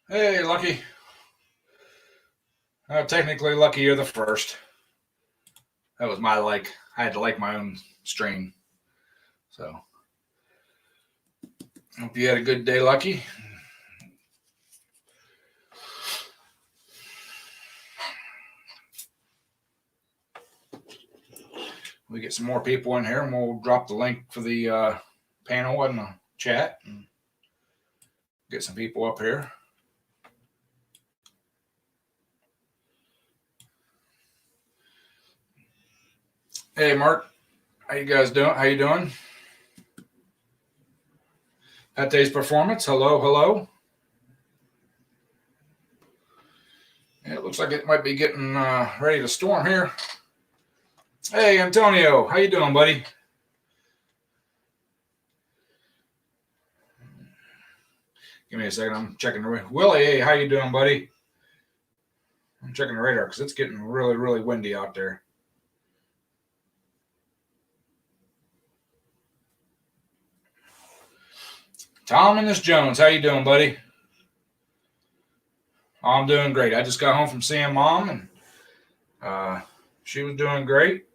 Hey, Lucky. Technically, Lucky, you're the first. That was my like. I had to like my own stream. So, hope you had a good day, Lucky. We get some more people in here, and we'll drop the link for the panel in the chat and get some people up here. Hey, Mark. How you guys doing? How you doing? Pattay's performance. Hello, hello. Yeah, it looks like it might be getting ready to storm here. Hey, Antonio. How you doing, buddy? Give me a second. I'm checking the radar. Willie, hey, how you doing, buddy? I'm checking the radar because it's getting really, really windy out there. Tom and this Jones, how you doing, buddy? I'm doing great. I just got home from seeing Mom, and she was doing great.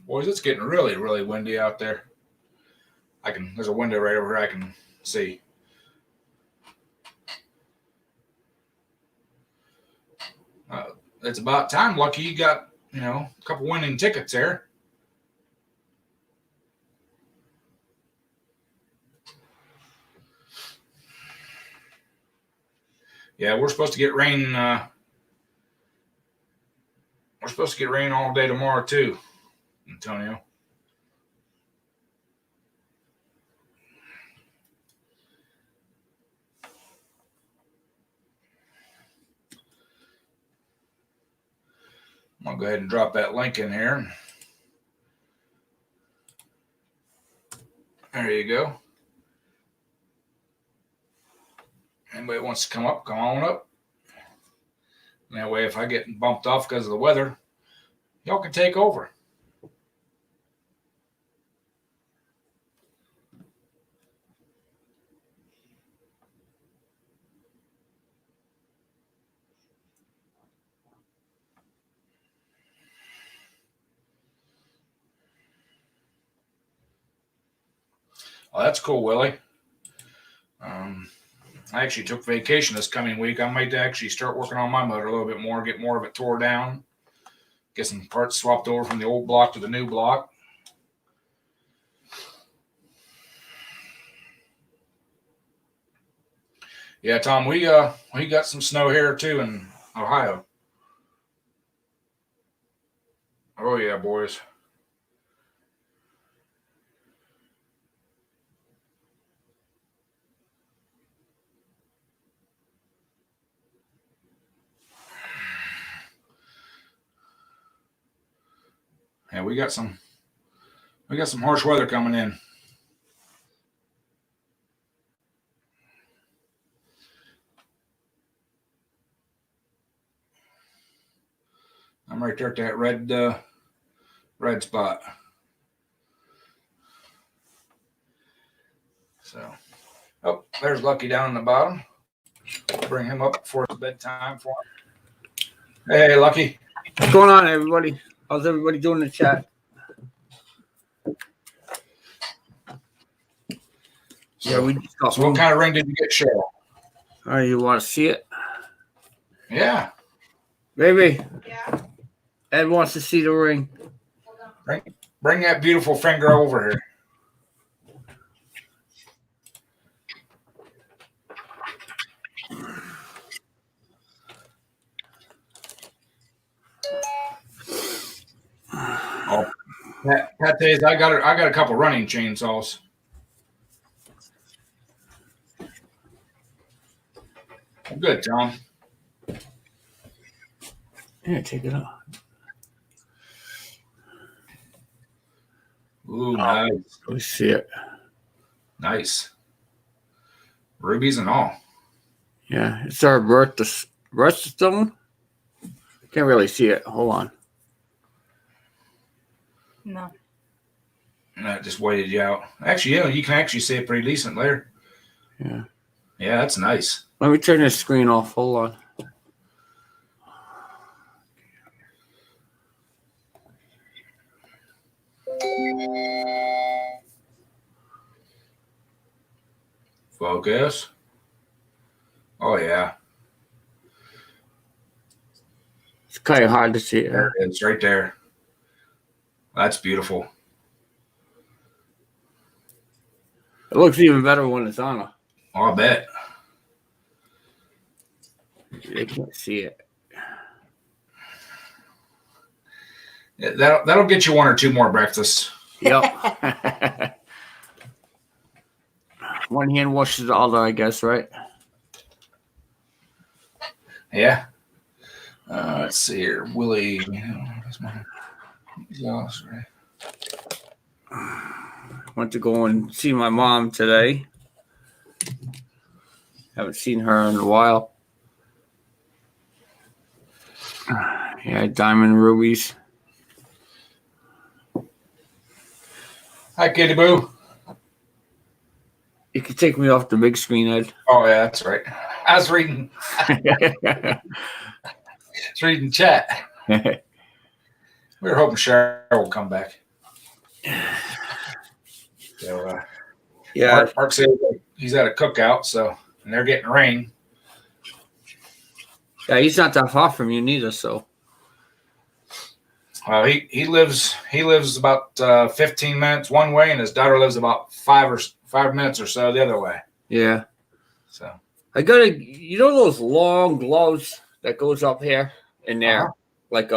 Boys, it's getting really, really windy out there. There's a window right over here I can see. It's about time, Lucky. You got, a couple winning tickets there. Yeah, we're supposed to get rain. We're supposed to get rain all day tomorrow too, Antonio. I'll go ahead and drop that link in here. There you go. Anybody wants to come up, come on up. And that way, if I get bumped off because of the weather, y'all can take over. Oh, that's cool, Willie. I actually took vacation this coming week. I might actually start working on my motor a little bit more, get more of it tore down, get some parts swapped over from the old block to the new block. Yeah, Tom, we got some snow here too in Ohio. Oh yeah, boys. Yeah, we got some harsh weather coming in. I'm right there at that red spot. So, oh, there's Lucky down in the bottom. I'll bring him up before it's bedtime for him. Hey, Lucky. What's going on, everybody? How's everybody doing in the chat? Yeah, we just got. So what kind of ring did you get, Cheryl? Oh, you want to see it? Yeah. Baby. Yeah. Ed wants to see the ring. Bring that beautiful finger over here. Oh, Pattay's. I got a couple running chainsaws. Good, Tom. Yeah, take it off. Ooh, nice. We see it. Nice. Rubies and all. Yeah, it's our birthstone. Can't really see it. Hold on. No. and that just weighted you out. Actually, you can actually see it pretty decent there. Yeah. Yeah, that's nice. Let me turn this screen off. Hold on. Focus. Oh, yeah. It's kind of hard to see it. There it is, right there. That's beautiful. It looks even better when it's on. I'll bet. They can't see it. Yeah, that'll get you one or two more breakfasts. Yep. One hand washes the other, I guess, right? Yeah. Let's see here. Willie. Went to go and see my mom today. Haven't seen her in a while. Yeah, diamond rubies. Hi, Kitty Boo. You can take me off the big screen, Ed. Oh, yeah, that's right. I was reading. Reading chat. We were hoping Cheryl will come back. So, Yeah. Mark said he's at a cookout, and they're getting rain. Yeah, he's not that far from you neither, so. He lives about 15 minutes one way, and his daughter lives about 5 minutes or so the other way. Yeah. So I got those long gloves that goes up here and there, like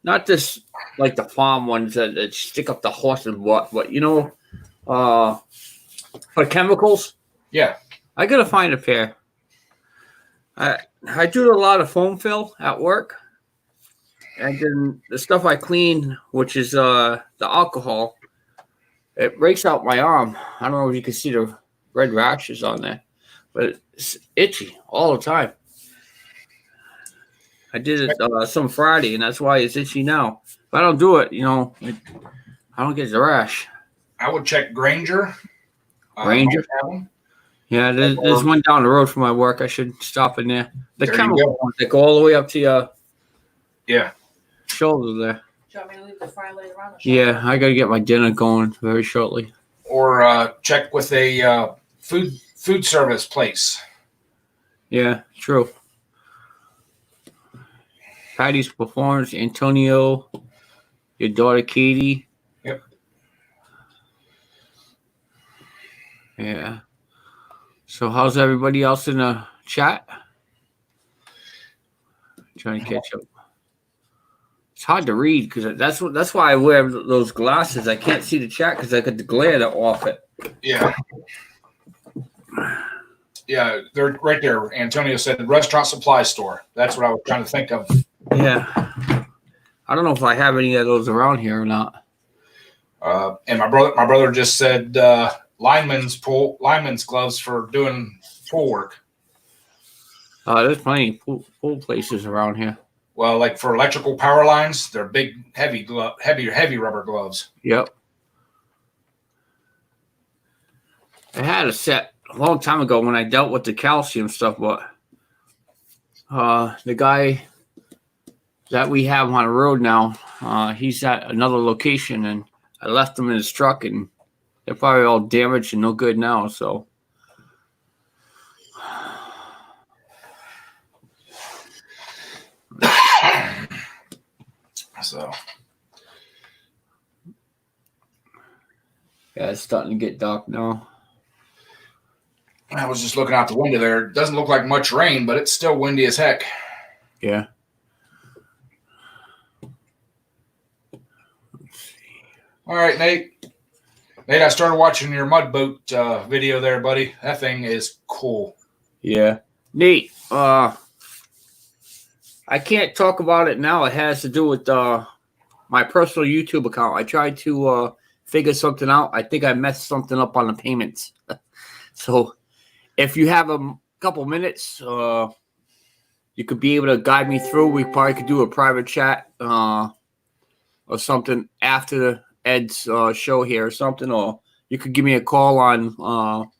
not this like the farm ones that stick up the horse's butt, but for chemicals. Yeah, I gotta find a pair. I do a lot of foam fill at work. And then the stuff I clean, which is the alcohol, it breaks out my arm. I don't know if you can see the red rashes on there, but it's itchy all the time. I did it some Friday, and that's why it's itchy now. If I don't do it, I don't get the rash. I would check Granger. Granger? Yeah, there's one down the road from my work. I should stop in there. The chemical ones that go all the way up to your shoulder there. Do you want me to leave the fry later on? Yeah, I got to get my dinner going very shortly. Or check with a food service place. Yeah, true. Patty's Performance, Antonio, your daughter Katie. Yep. Yeah. So how's everybody else in the chat? Trying to catch up. It's hard to read because that's why I wear those glasses. I can't see the chat because I got the glare off it. Yeah. Yeah, they're right there. Antonio said restaurant supply store. That's what I was trying to think of. Yeah. I don't know if I have any of those around here or not. And my brother just said lineman's gloves for doing pool work. There's plenty of pool places around here. Well, like for electrical power lines, they're big, heavy rubber gloves. Yep. I had a set a long time ago when I dealt with the calcium stuff, but the guy that we have on the road now, he's at another location, and I left them in his truck, and they're probably all damaged and no good now, so. So. Yeah, it's starting to get dark now. I was just looking out the window there. It doesn't look like much rain, but it's still windy as heck. Yeah. All right, Nate. Nate, I started watching your mud boat video there, buddy. That thing is cool. Yeah. Nate, I can't talk about it now. It has to do with my personal YouTube account. I tried to figure something out. I think I messed something up on the payments. So if you have a couple minutes, you could be able to guide me through. We probably could do a private chat or something after Ed's show here or something, or you could give me a call on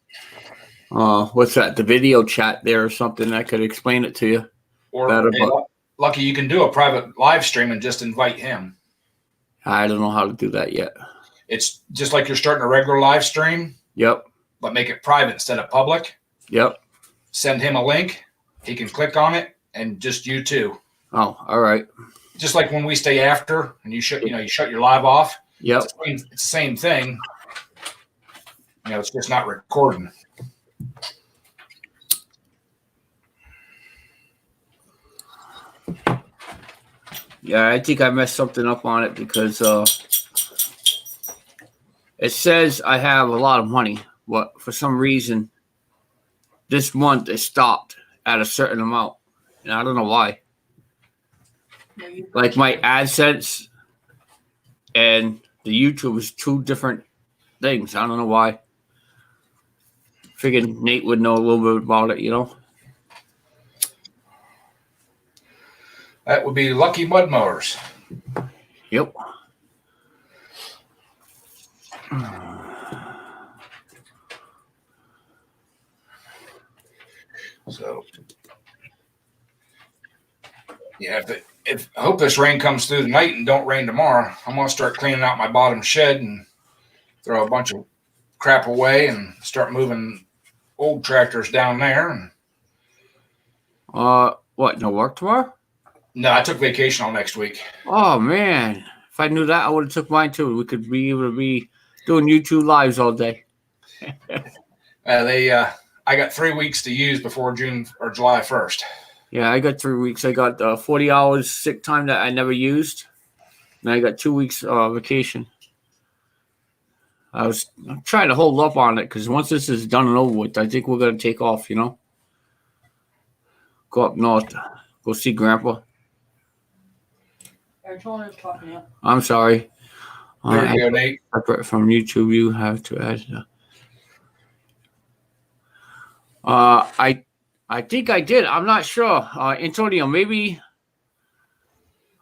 what's that? The video chat there or something. I could explain it to you. Or better, hey, but Lucky, you can do a private live stream and just invite him. I don't know how to do that yet. It's just like you're starting a regular live stream. Yep. But make it private instead of public. Yep. Send him a link. He can click on it, and just you two. Oh, all right. Just like when we stay after, and you shut your live off. Yep. It's the same thing. It's just not recording. Yeah, I think I messed something up on it because it says I have a lot of money, but for some reason this month it stopped at a certain amount, and I don't know why. Like my AdSense and the YouTube is two different things. I don't know why. Figured Nate would know a little bit about it, That would be Lucky Mud Mowers. Yep. So, yeah, if I hope this rain comes through tonight and don't rain tomorrow, I'm gonna start cleaning out my bottom shed and throw a bunch of crap away and start moving old tractors down there. And what? No work tomorrow? no, I took vacation all next week. Oh man, if I knew that, I would have took mine too. We could be able to be doing YouTube lives all day. I got 3 weeks to use before June or July 1st. Yeah, I got 3 weeks. I got 40 hours sick time that I never used, and I got 2 weeks vacation. I'm trying to hold up on it because once this is done and over with, I think we're gonna take off. Go up north, go see Grandpa. Arizona's talking to you. I'm sorry. There you go, Nate. Separate from YouTube, you have to add. I think I did. I'm not sure. Antonio, maybe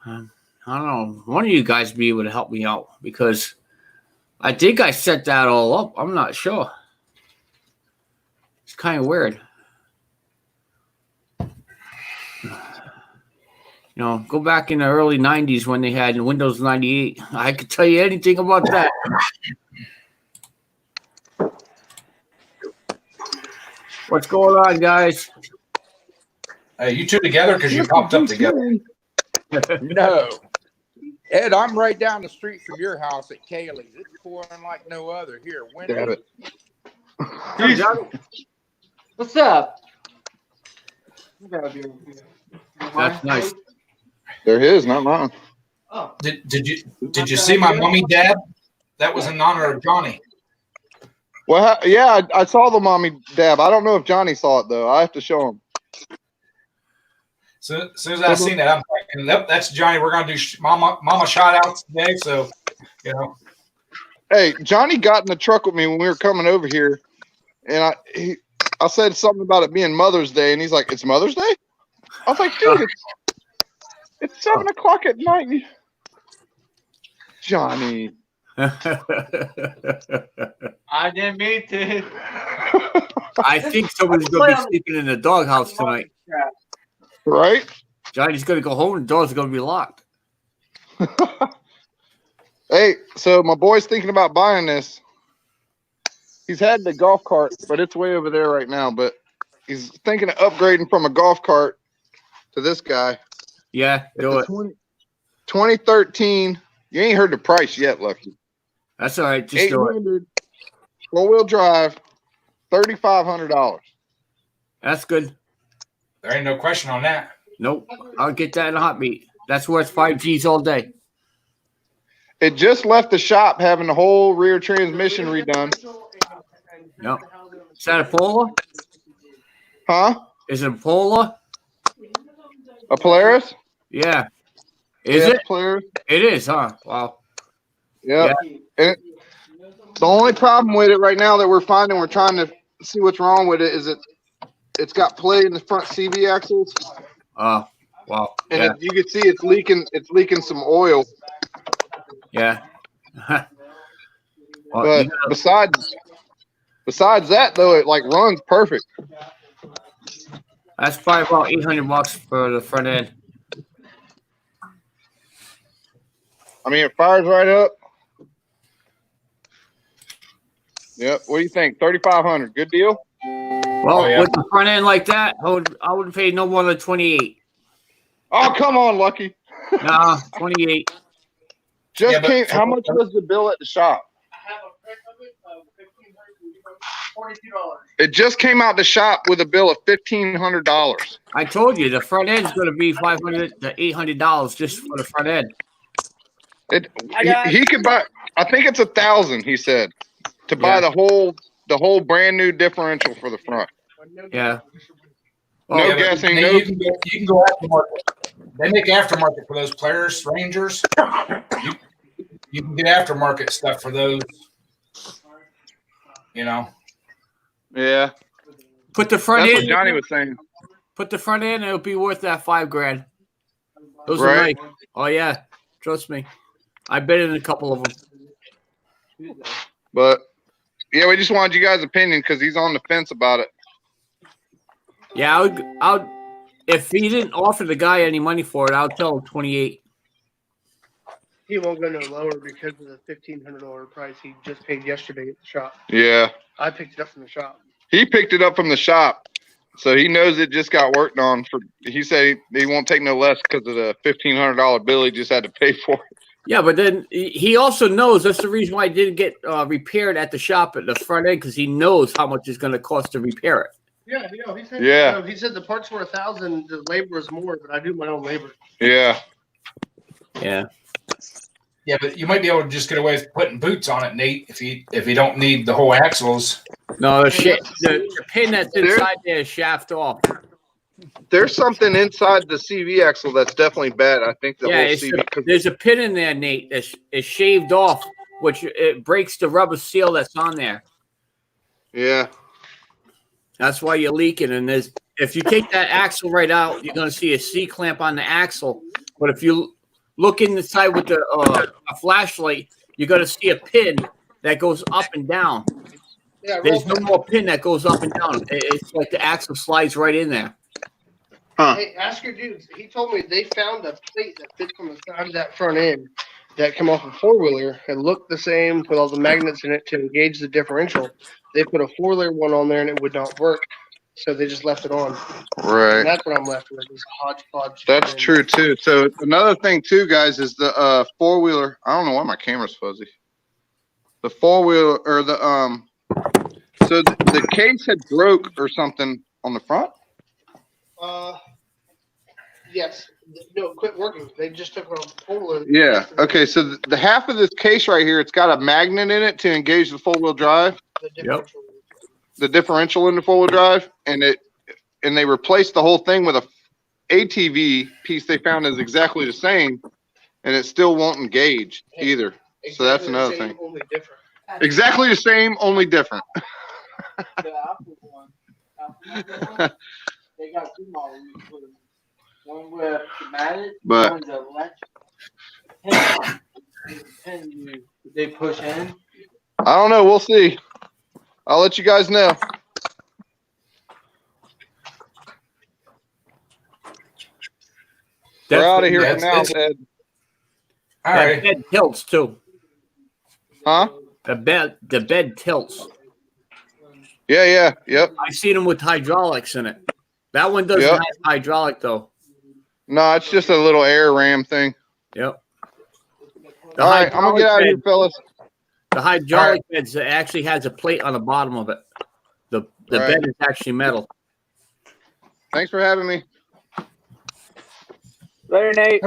I don't know. One of you guys be able to help me out because I think I set that all up. I'm not sure. It's kind of weird. Go back in the early 90s when they had Windows 98. I could tell you anything about that. What's going on, guys? Hey, you two together because you popped up together. No. Ed, I'm right down the street from your house at Kaylee's. It's pouring like no other here. Damn it. What's up? That's nice. They're his, not mine. Oh, Did you see my mommy dad? That was in honor of Johnny. Well, yeah, I saw the mommy dab. I don't know if Johnny saw it, though. I have to show him. So as soon as I seen that, I'm like, yep, that's Johnny. We're gonna do mama shout outs today. So, Hey, Johnny got in the truck with me when we were coming over here, and I said something about it being Mother's Day, and he's like, "It's Mother's Day?" I was like, "Dude, it's 7 o'clock at night." Johnny. I didn't mean to. I think somebody's going to be sleeping in the doghouse tonight. Right? Johnny's going to go home and the doors are going to be locked. Hey, so my boy's thinking about buying this. He's had the golf cart, but it's way over there right now. But he's thinking of upgrading from a golf cart to this guy. Yeah, do it. 2013. You ain't heard the price yet, Lucky. That's all right. Just do it. 800, 4-wheel drive, $3,500. That's good. There ain't no question on that. Nope. I'll get that in a hot beat. That's worth 5 G's all day. It just left the shop having the whole rear transmission redone. Yep. Is that a Polar? Huh? Is it a Polar? A Polaris? Yeah. Is Yeah, it? Polaris. It is, huh? Wow. Yeah. And the only problem with it right now that we're finding, we're trying to see what's wrong with it, is it's got play in the front CV axles. Wow. And you can see it's leaking some oil. Yeah. Well, But you gotta- besides that though, it like runs perfect. that's probably about $800 for the front end. I mean, it fires right up. Yep. What do you think? 3,500. Good deal. Well, Oh, yeah. with the front end like that, I would pay no more than 28. Oh, come on, Lucky. Nah, 28. Just Yeah, but- came. How much was the bill at the shop? I have a print of it of $42. It just came out the shop with a bill of $1,500. I told you the front end's going to be $500 to $800 just for the front end. He could buy. I think it's 1,000. He said to buy Yeah. the whole brand new differential for the front. Yeah. No Well, Yeah, but guessing. they- No. You can go aftermarket. They make aftermarket for those Polaris Rangers. You can get aftermarket stuff for those. You know. Yeah, put the front that's what end. Johnny was saying. Put the front end, and it'll be worth that $5,000. Those Right. are nice. Oh yeah, trust me. I've been in a couple of them. But yeah, we just wanted you guys' opinion because he's on the fence about it. Yeah, I would. If he didn't offer the guy any money for it, I'll tell him 28. He won't go no lower because of the $1,500 price he just paid yesterday at the shop. Yeah, I picked it up from the shop. he picked it up from the shop, so he knows it just got worked on. He said he won't take no less because of the $1,500 bill he just had to pay for it. Yeah, but then he also knows that's the reason why it didn't get repaired at the shop at the front end because he knows how much it's going to cost to repair it. Yeah, he said. Yeah. He said the parts were 1,000. The labor is more, but I do my own labor. Yeah, Yeah. Yeah, but you might be able to just get away with putting boots on it, Nate, if you don't need the whole axles. No, the pin that's inside there is shaft off. there's something inside the CV axle that's definitely bad. I think the Yeah, whole it's CV. there's a pin in there, Nate, that's is shaved off, which it breaks the rubber seal that's on there. Yeah, That's why you're leaking. And if you take that axle right out, you're going to see a C clamp on the axle. But if you look inside with a flashlight, you're going to see a pin that goes up and down. Yeah, There's no more pin that goes up and down. It's like the axle slides right in there. Hey, ask your dudes. He told me they found a plate that fits on the side of that front end that come off a four-wheeler and looked the same with all the magnets in it to engage the differential. They put a four-layer one on there and it would not work, so they just left it on. right. And that's what I'm left with is a hodgepodge. That's true too. So another thing too, guys, is the four-wheeler. I don't know why my camera's fuzzy. The four-wheeler or the so the case had broke or something on the front. Yes. No, quit working. They just took it on four-wheeler. Yeah. Okay. So the half of this case right here, it's got a magnet in it to engage the four-wheel drive, The differential. the differential in the four-wheel drive, and they replaced the whole thing with a ATV piece they found is exactly the same, and it still won't engage either. So that's Exactly the another same, thing. Only different. Exactly the same, only different. The Apple one. They got two models. One with the magnet, But- one the electric. Pin they push in. I don't know. We'll see. I'll let you guys know. We're out of here for now, Ed. All That right. bed tilts too. Huh? The bed tilts. Yeah. Yep. I've seen them with hydraulics in it. That one doesn't Yep. have hydraulic though. No, it's just a little air ram thing. Yep. All right, I'm gonna get out of here, fellas. The hydraulic bed actually has a plate on the bottom of it. The Right. bed is actually metal. Thanks for having me. Later, Nate.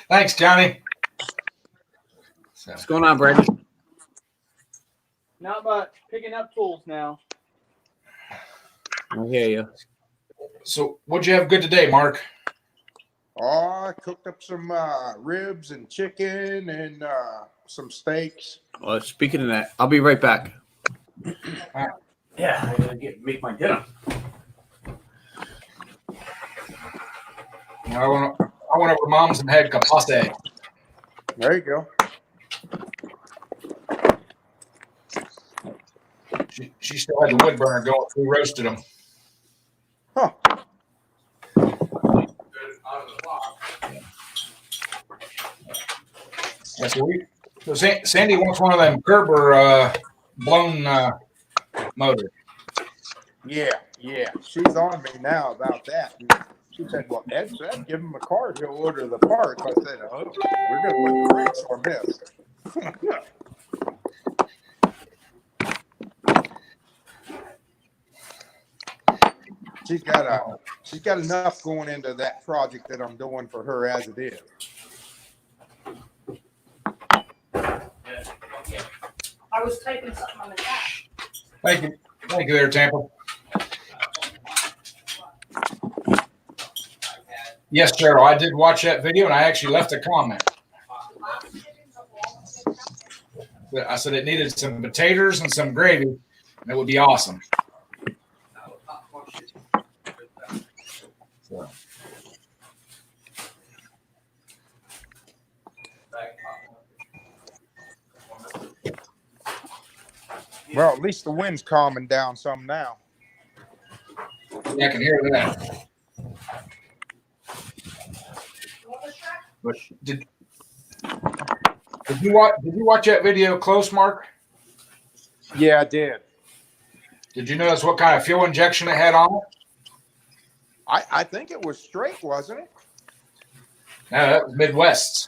Thanks, Johnny. So, What's going on, Brandon? Not much. Picking up tools now. I hear you. so what'd you have good today, Mark? Oh, I cooked up some ribs and chicken and some steaks. Well, speaking of that, I'll be right back. Yeah, I gotta make my dinner. I went over to Mom's and had Pattay. There you go. She still had the wood burner going. We roasted them. Huh. Yeah, so Sandy wants one of them Gerber blown motors. Yeah. She's on me now about that. She said, well, Ed said, give him a card. He'll order the parts. I said, oh, we're going to put the brakes on this. She's got enough going into that project that I'm doing for her as it is. I was typing something on the chat. Thank you there, Tampa. Yes, Cheryl, I did watch that video, and I actually left a comment. I said it needed some potatoes and some gravy, and it would be awesome. So. Well, at least the wind's calming down some now. Yeah, I can hear that. But did you watch that video close, Mark? Yeah, I did. Did you notice what kind of fuel injection it had on it? I think it was straight, wasn't it? No, that was Midwest's.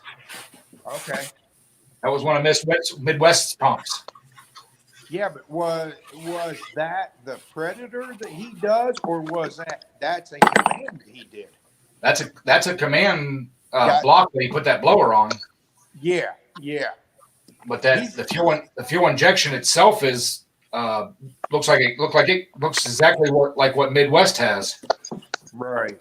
Okay. That was one of Midwest's pumps. Yeah, but was that the Predator that he does, or was that's a command that he did? That's a command block that he put that blower on. Yeah. But the fuel injection itself is looks exactly like what Midwest has. Right.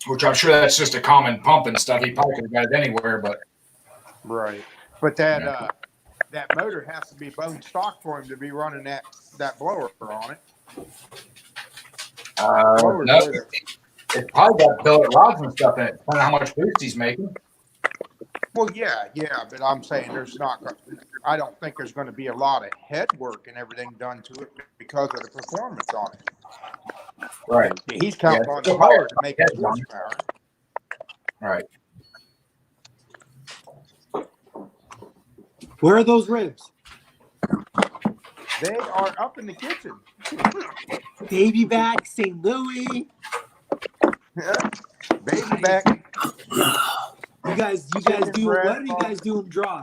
Which I'm sure that's just a common pump and stuff. He probably could have got it anywhere, but right. But that motor has to be bone stock for him to be running that blower on it. No, it's probably got billet rods and stuff in it, depending on how much boost he's making. Well, yeah, but I'm saying I don't think there's going to be a lot of head work and everything done to it because of the performance on it. Right. He's counting on the motor to make it horsepower. Right. Where are those ribs? They are up in the kitchen. Baby back, St. Louis. Yeah. Baby back. You guys do them wet or you guys do them dry?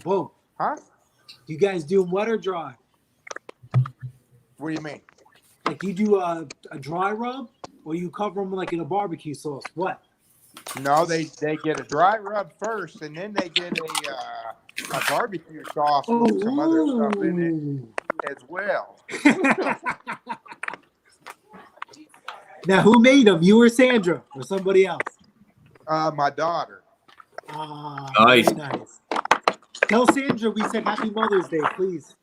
Both. Huh? You guys do them wet or dry? What do you mean? Like you do a dry rub or you cover them like in a barbecue sauce? What? No, they get a dry rub first, and then they get a barbecue sauce with some other stuff in it as well. Now, who made them? You or Sandra or somebody else? My daughter. Nice. Very nice. Tell Sandra we said Happy Mother's Day, please.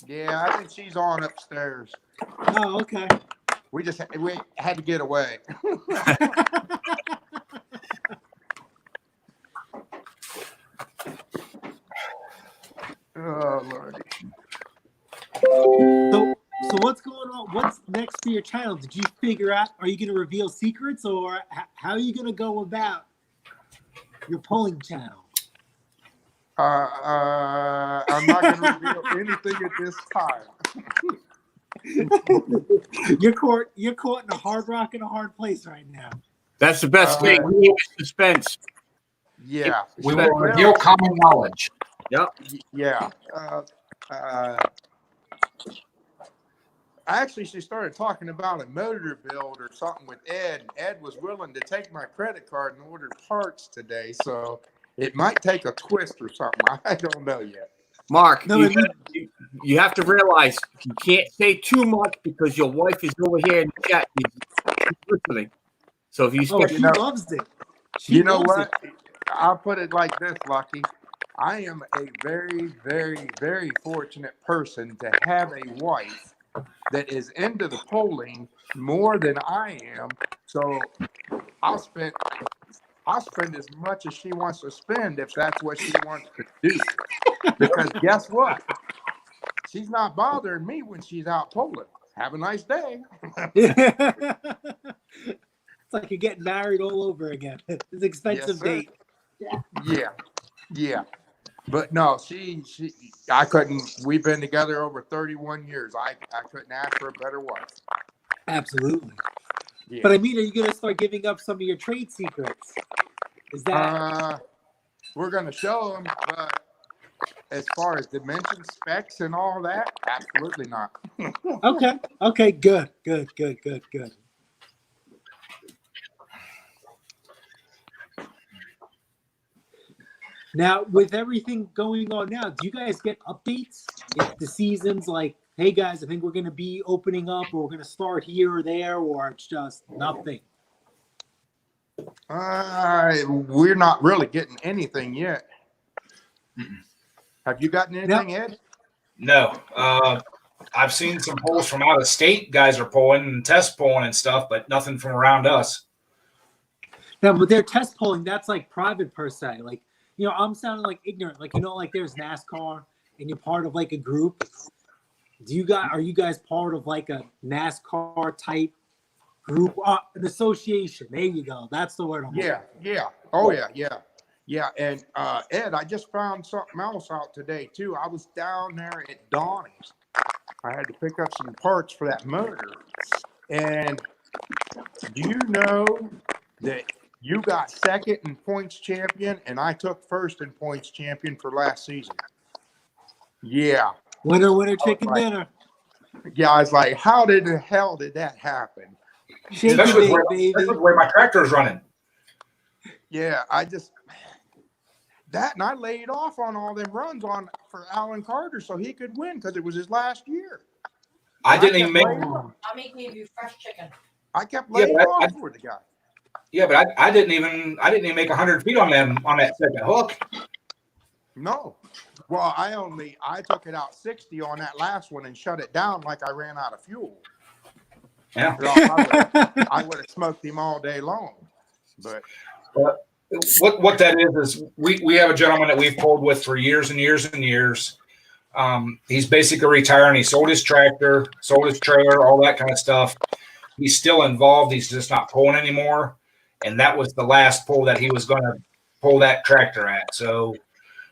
Yeah, I think she's on upstairs. Oh, okay. We had to get away. Oh, Lordy. So what's going on? What's next for your channel? Did you figure out, are you going to reveal secrets or how are you going to go about your polling channel? I'm not going to reveal anything at this time. You're caught in a hard rock and a hard place right now. That's the best thing. We need suspense. Yeah. We will reveal common knowledge. Yep. Yeah. Actually, she started talking about a motor build or something with Ed. Ed was willing to take my credit card and order parts today, so it might take a twist or something. I don't know yet. Mark, you have to realize you can't say too much because your wife is over here in the chat. She's listening. So if you she loves it. You know what? I'll put it like this, Lucky. I am a very, very, very fortunate person to have a wife that is into the polling more than I am. So I'll spend I'll spend as much as she wants to spend if that's what she wants to do. Because guess what? She's not bothering me when she's out pulling. Have a nice day. It's like you're getting married all over again. It's an expensive Yes, sir. date. Yeah. But no, I couldn't. We've been together over 31 years. I couldn't ask for a better wife. Absolutely. Yeah. But I mean, are you going to start giving up some of your trade secrets? Is that We're going to show them, but as far as dimension specs and all that, absolutely not. okay? Okay, good. Now, with everything going on now, do you guys get updates if the season's like, hey guys, I think we're going to be opening up, or we're going to start here or there, or it's just nothing? We're not really getting anything yet. Have you gotten anything, Ed? No. I've seen some polls from out of state. Guys are pulling and test pulling and stuff, but nothing from around us. Now, but they're test polling. That's like private per se. Like, you know, I'm sounding like ignorant. Like, you know, like there's NASCAR and you're part of like a group. Are you guys part of like a NASCAR type group, an association? There you go. That's the word. Yeah. Oh yeah. And Ed, I just found something else out today too. I was down there at Donnie's. I had to pick up some parts for that motor. And do you know that you got second in points champion, and I took first in points champion for last season? Yeah. Winner, chicken dinner. Yeah, I was like, how the hell did that happen? Especially the way my tractor is running. Yeah, and I laid off on all them runs for Alan Carter so he could win because it was his last year. I didn't even make. I'm making you fresh chicken. I kept laying off for the guy. Yeah, but I didn't even make 100 feet on that second hook. No. Well, I took it out 60 on that last one and shut it down like I ran out of fuel. Yeah. I would have smoked him all day long. But what that is we have a gentleman that we've pulled with for years and years and years. He's basically retiring. He sold his tractor, sold his trailer, all that kind of stuff. He's still involved. He's just not pulling anymore. And that was the last pull that he was going to pull that tractor at. So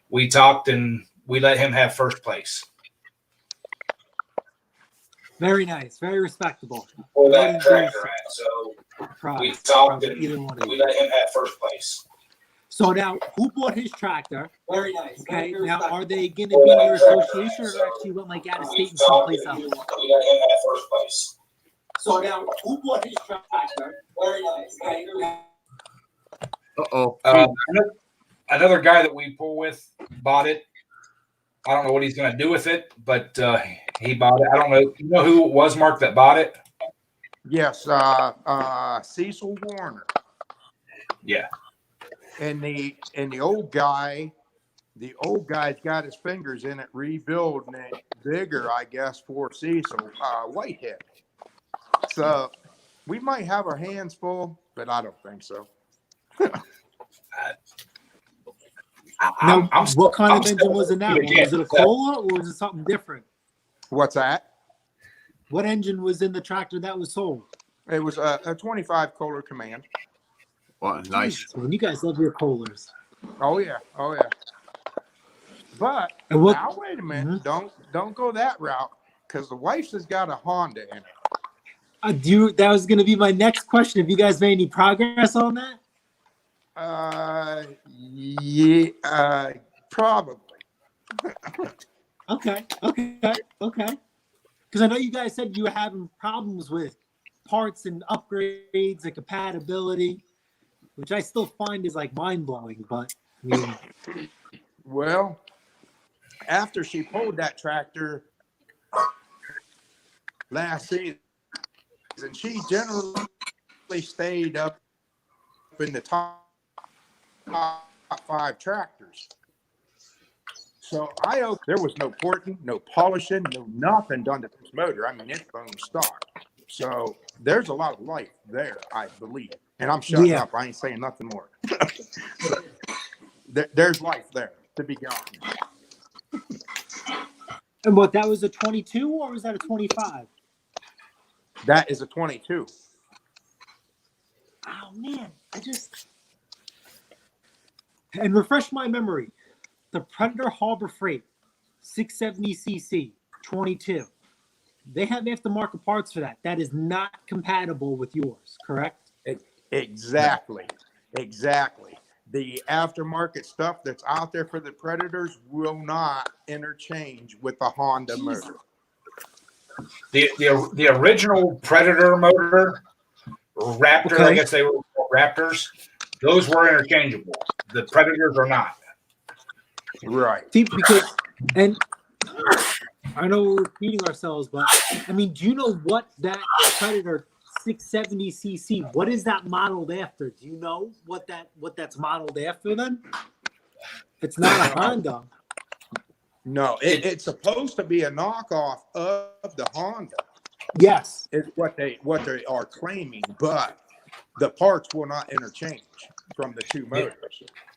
we talked and we let him have first place. Very nice. Very respectable. Pull that tractor at. So we talked and we let him have first place. So now, who bought his tractor? Very nice. Okay. Now, are they going to be in your association, or actually went like out of state and someplace else? We let him have first place. So now, who bought his tractor? Very nice. Okay. Another guy that we pull with bought it. I don't know what he's going to do with it, but he bought it. I don't know. You know who it was, Mark, that bought it? yes, Cecil Warner. Yeah. And the old guy's got his fingers in it, rebuilding it bigger, I guess, for Cecil Whitehead. So we might have our hands full, but I don't think so. What kind of engine was in that one? Was it a Cola or was it something different? What's that? What engine was in the tractor that was sold? It was a 25 Kohler Command. Well, nice. Man, you guys love your Kohlers. Oh yeah. But now wait a minute, don't go that route because the wife's has got a Honda in it. That was going to be my next question. Have you guys made any progress on that? Yeah, probably. Okay. Because I know you guys said you were having problems with parts and upgrades and compatibility, which I still find is like mind blowing. But I mean, well, after she pulled that tractor last season, she generally stayed up in the top 5 tractors. So there was no porting, no polishing, no nothing done to this motor. I mean, it's bone stock. So there's a lot of life there, I believe. And I'm shutting Yeah. up. I ain't saying nothing more. There's life there to be gone. And what, that was a 22 or was that a 25? That is a 22. Oh man, and refresh my memory. The Predator Harbor Freight 670cc 22. They have aftermarket parts for that. That is not compatible with yours, correct? Exactly. The aftermarket stuff that's out there for the Predators will not interchange with the Honda motor. The original Predator motor, Raptor, Okay. I guess they were called Raptors, those were interchangeable. The Predators are not. Right. See, because, and I know we're repeating ourselves, but I mean, do you know what that Predator 670cc, what is that modeled after? Do you know what that's modeled after then? It's not a Honda. No, it's supposed to be a knockoff of the Honda. Yes. Is what they are claiming, but the parts will not interchange from the two motors.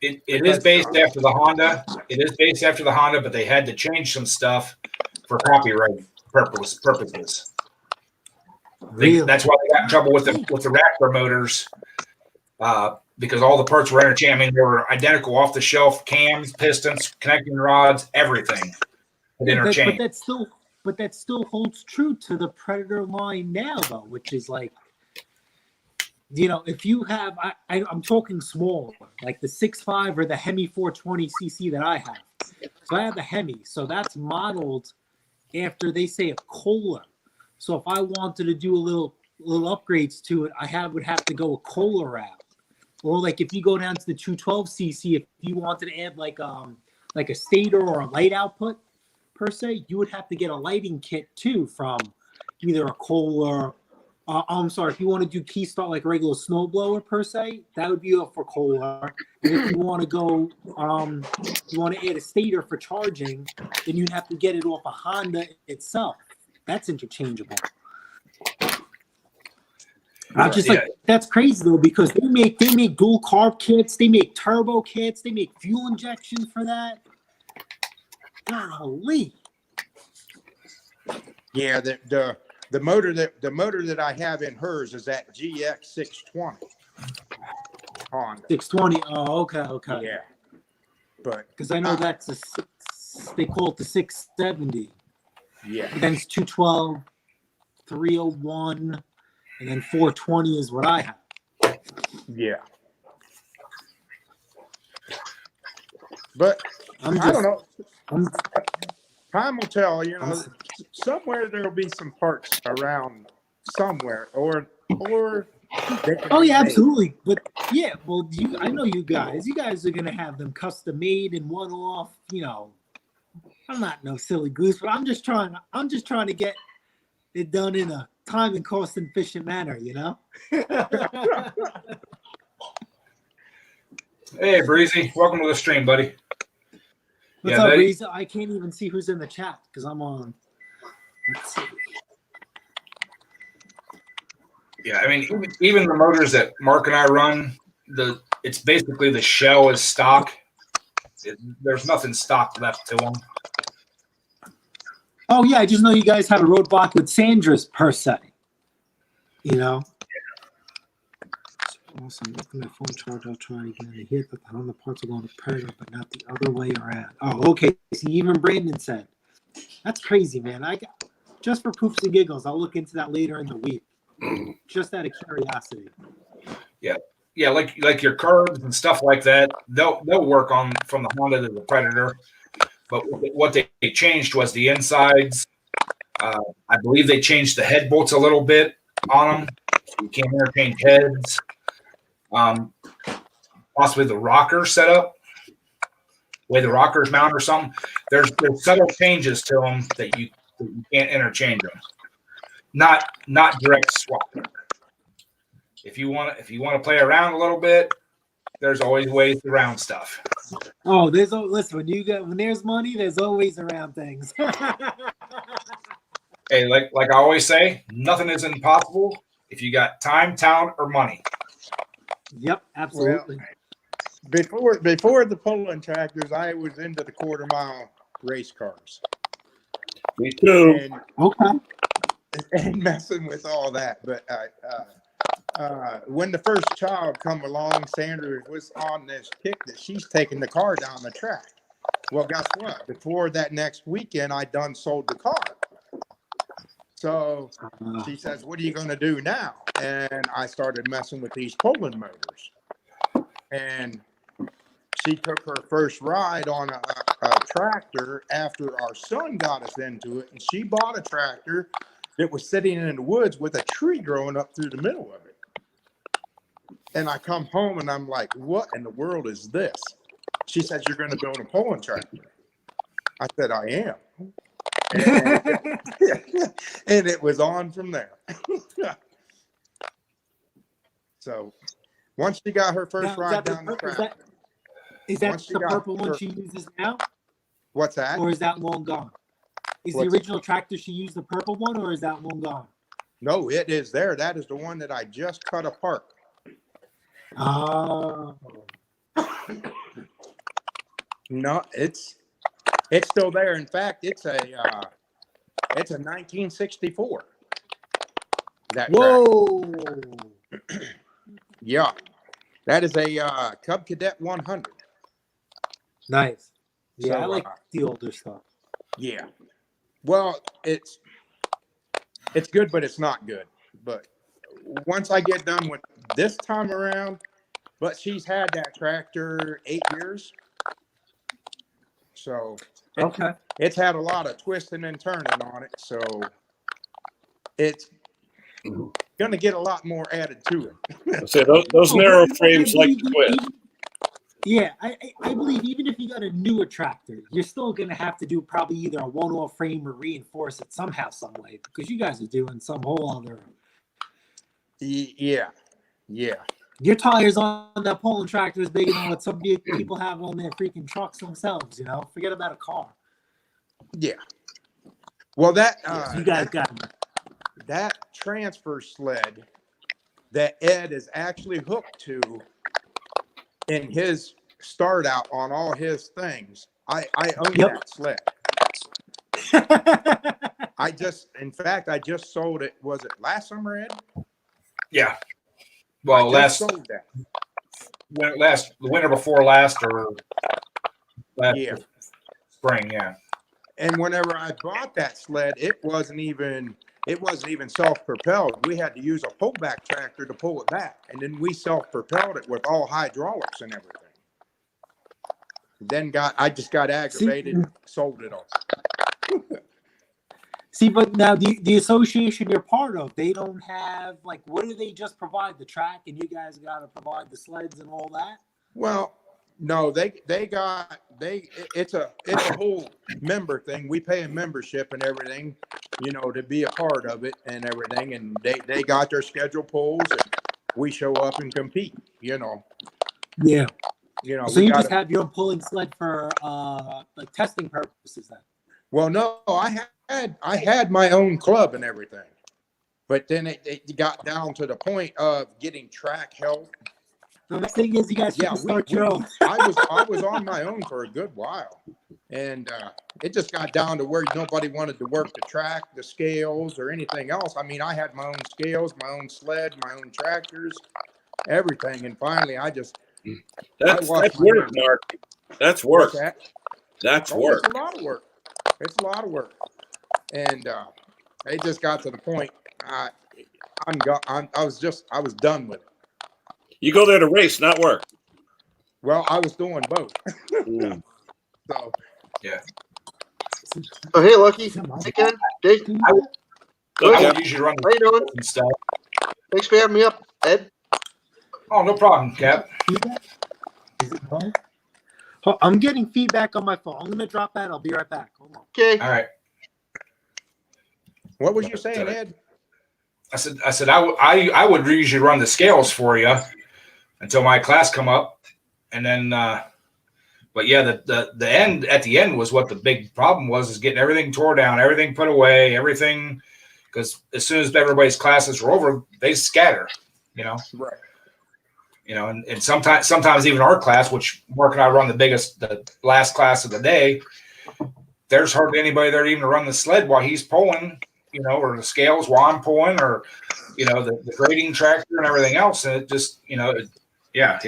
It is based after the Honda. It is based after the Honda, but they had to change some stuff for copyright purposes. Really? That's why they got in trouble with the Raptor motors, because all the parts were interchangeable. I mean, they were identical, off the shelf cams, pistons, connecting rods, everything. But that still holds true to the Predator line now, though, which is like, you know, if you have, I'm talking small, like the 6.5 or the Hemi 420cc that I have. So I have the Hemi, so that's modeled after, they say, a Kohler. So if I wanted to do a little upgrades to it, would have to go a Kohler route. Or like if you go down to the 212cc, if you wanted to add like a stator or a light output per se, you would have to get a lighting kit too from either a Kohler. I'm sorry, if you want to do key start like a regular snowblower per se, that would be for Kohler. And if you want to go, you want to add a stator for charging, then you'd have to get it off a Honda itself. That's interchangeable. I'm just like, that's crazy though, because they make dual carb kits, they make turbo kits, they make fuel injection for that. Golly. Yeah, the motor that I have in hers is that GX 620 Honda. 620. Oh, okay. Yeah, but because I know that's they call it the 670. Yeah. And then it's 212, 301, and then 420 is what I have. Yeah. But I don't know. Time will tell, you know, somewhere there'll be some parts around somewhere or oh yeah, absolutely. But yeah, well, I know you guys are gonna have them custom made and one off, you know. I'm not no silly goose, but I'm just trying to get it done in a time and cost efficient manner, you know. Hey, Breezy, welcome to the stream, buddy. What's up, Breezy? I can't even see who's in the chat because I'm on. Let's see. Yeah, I mean, even the motors that Mark and I run, it's basically the shell is stock. There's nothing stock left to them. Oh yeah, I just know you guys have a roadblock with Sandra's per se. You know. Awesome. Looking at phone charge, I'll try again. I hear that the Honda parts are going to Predator, but not the other way around. Oh, okay. See, even Brandon said, "That's crazy, man." Just for poops and giggles, I'll look into that later in the week, just out of curiosity. Yeah, like your curves and stuff like that. They'll work on from the Honda to the Predator. But what they changed was the insides. I believe they changed the head bolts a little bit on them, so you can't interchange heads. Possibly the rocker setup, way the rockers mount or something. There's subtle changes to them that you can't interchange them. Not direct swap. If you want to play around a little bit, there's always ways around stuff. Oh, listen, when there's money, there's always around things. Hey, like I always say, nothing is impossible if you got time, talent, or money. Yep, absolutely. Before the pulling tractors, I was into the quarter-mile race cars. Me too. And messing with all that. But when the first child come along, Sandra was on this kick that she's taking the car down the track. Well, guess what? Before that next weekend, I done sold the car. So she says, what are you going to do now? And I started messing with these pulling motors. And she took her first ride on a tractor after our son got us into it. And she bought a tractor that was sitting in the woods with a tree growing up through the middle of it. And I come home and I'm like, what in the world is this? She says, you're going to build a pulling tractor. I said, I am. And it was on from there. So once she got her first ride down the track. Is that the purple one she uses now? What's that? Or is that long gone? Is the original tractor she used the purple one, or is that long gone? No, it is there. That is the one that I just cut apart. Oh. No, it's still there. In fact, it's a 1964. That Whoa. Yeah, that is a Cub Cadet 100. Nice. Yeah, So, I like the older stuff. Yeah. Well, it's good, but it's not good. But once I get done with this time around, but she's had that tractor 8 years. So it's had a lot of twisting and turning on it. So it's going to get a lot more added to it. So those narrow frames like to twist. Yeah, I believe even if you got a newer tractor, you're still going to have to do probably either a one-off frame or reinforce it somehow, some way, because you guys are doing some whole other. Yeah. Your tires on that pulling tractor is bigger than what some people have on their freaking trucks themselves. You know, forget about a car. Yeah. Well, that you guys got that transfer sled that Ed is actually hooked to in his start out on all his things. I own that sled. I just sold it. Was it last summer, Ed? Yeah. Well, sold that. The winter before last, or last spring, yeah. And whenever I bought that sled, it wasn't even self-propelled. We had to use a pullback tractor to pull it back, and then we self-propelled it with all hydraulics and everything. Then I just got aggravated, sold it all. See, but now the association you're part of, they don't have, like, what do they just provide? The track, and you guys got to provide the sleds and all that? Well, no, it's a whole member thing. We pay a membership and everything, to be a part of it and everything. And they got their schedule pulls, and we show up and compete, Yeah. So you just have your own pulling sled for like testing purposes then? Well, no, I had my own club and everything, but then it got down to the point of getting track help. The next thing is you guys start your own. I was on my own for a good while, and it just got down to where nobody wanted to work the track, the scales, or anything else. I mean, I had my own scales, my own sled, my own tractors, everything, and finally, that's work, Mark. That's work. That's work. It's a lot of work. It's a lot of work, and it just got to the point. I was done with it. You go there to race, not work. Well, I was doing both. So, yeah. Oh, hey, Lucky. Hey, Ken. Dave. I would usually run How you doing? And stuff. Thanks for having me up, Ed. Oh, no problem, Cap. Is it on? Oh, I'm getting feedback on my phone. I'm going to drop that. I'll be right back. Hold on. Okay. All right. What was you saying, Ed? I said I would usually run the scales for you until my class come up, and then but yeah, the end at the end was what the big problem was, is getting everything tore down, everything put away, everything, because as soon as everybody's classes were over, they scatter, Right. and sometimes even our class, which Mark and I run the last class of the day, there's hardly anybody there even to run the sled while he's pulling, or the scales while I'm pulling, or, the grading tractor and everything else. And it just, it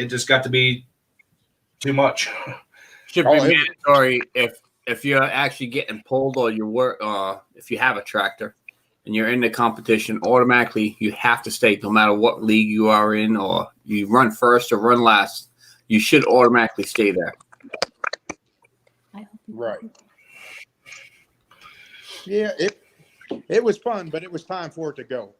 just got to be too much. Should be mandatory if you're actually getting pulled or if you have a tractor and you're in the competition, automatically you have to stay no matter what league you are in, or you run first or run last. You should automatically stay there. Right. Yeah, it was fun, but it was time for it to go.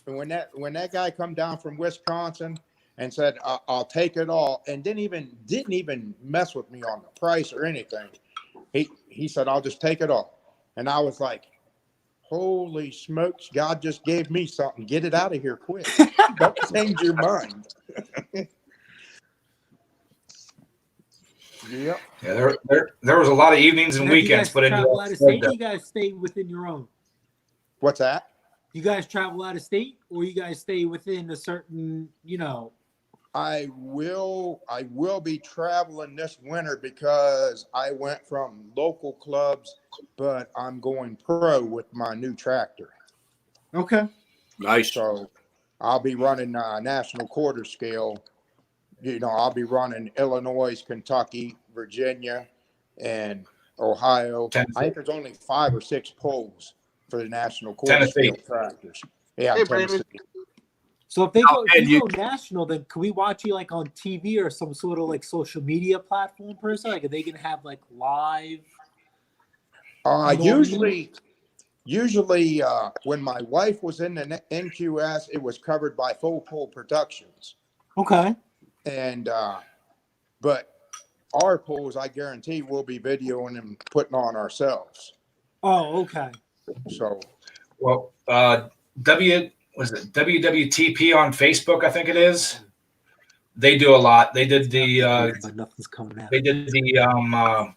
And when that guy come down from Wisconsin and said, I'll take it all, and didn't even mess with me on the price or anything. He said, I'll just take it all. And I was like, holy smokes, God just gave me something. Get it out of here quick. Don't change your mind. Yep. Yeah, there was a lot of evenings and weekends put into travel out of state, you guys stay within your own? What's that? You guys travel out of state, or you guys stay within a certain, I will be traveling this winter because I went from local clubs, but I'm going pro with my new tractor. Okay. Nice. So I'll be running national quarter scale. I'll be running Illinois, Kentucky, Virginia, and Ohio. Tennessee. I think there's only 5 or 6 polls for the national quarter scale tractors. Yeah, Hey, Tennessee. So if they go national, then can we watch you like on TV or some sort of like social media platform person? Like, are they gonna have like live? Usually, when my wife was in the NQS, it was covered by Full Pull Productions. Okay. And but our pulls, I guarantee, we'll be videoing and putting on ourselves. Oh, okay. So, well, WWTP on Facebook, I think it is. They do a lot. They did but nothing's coming out. They did the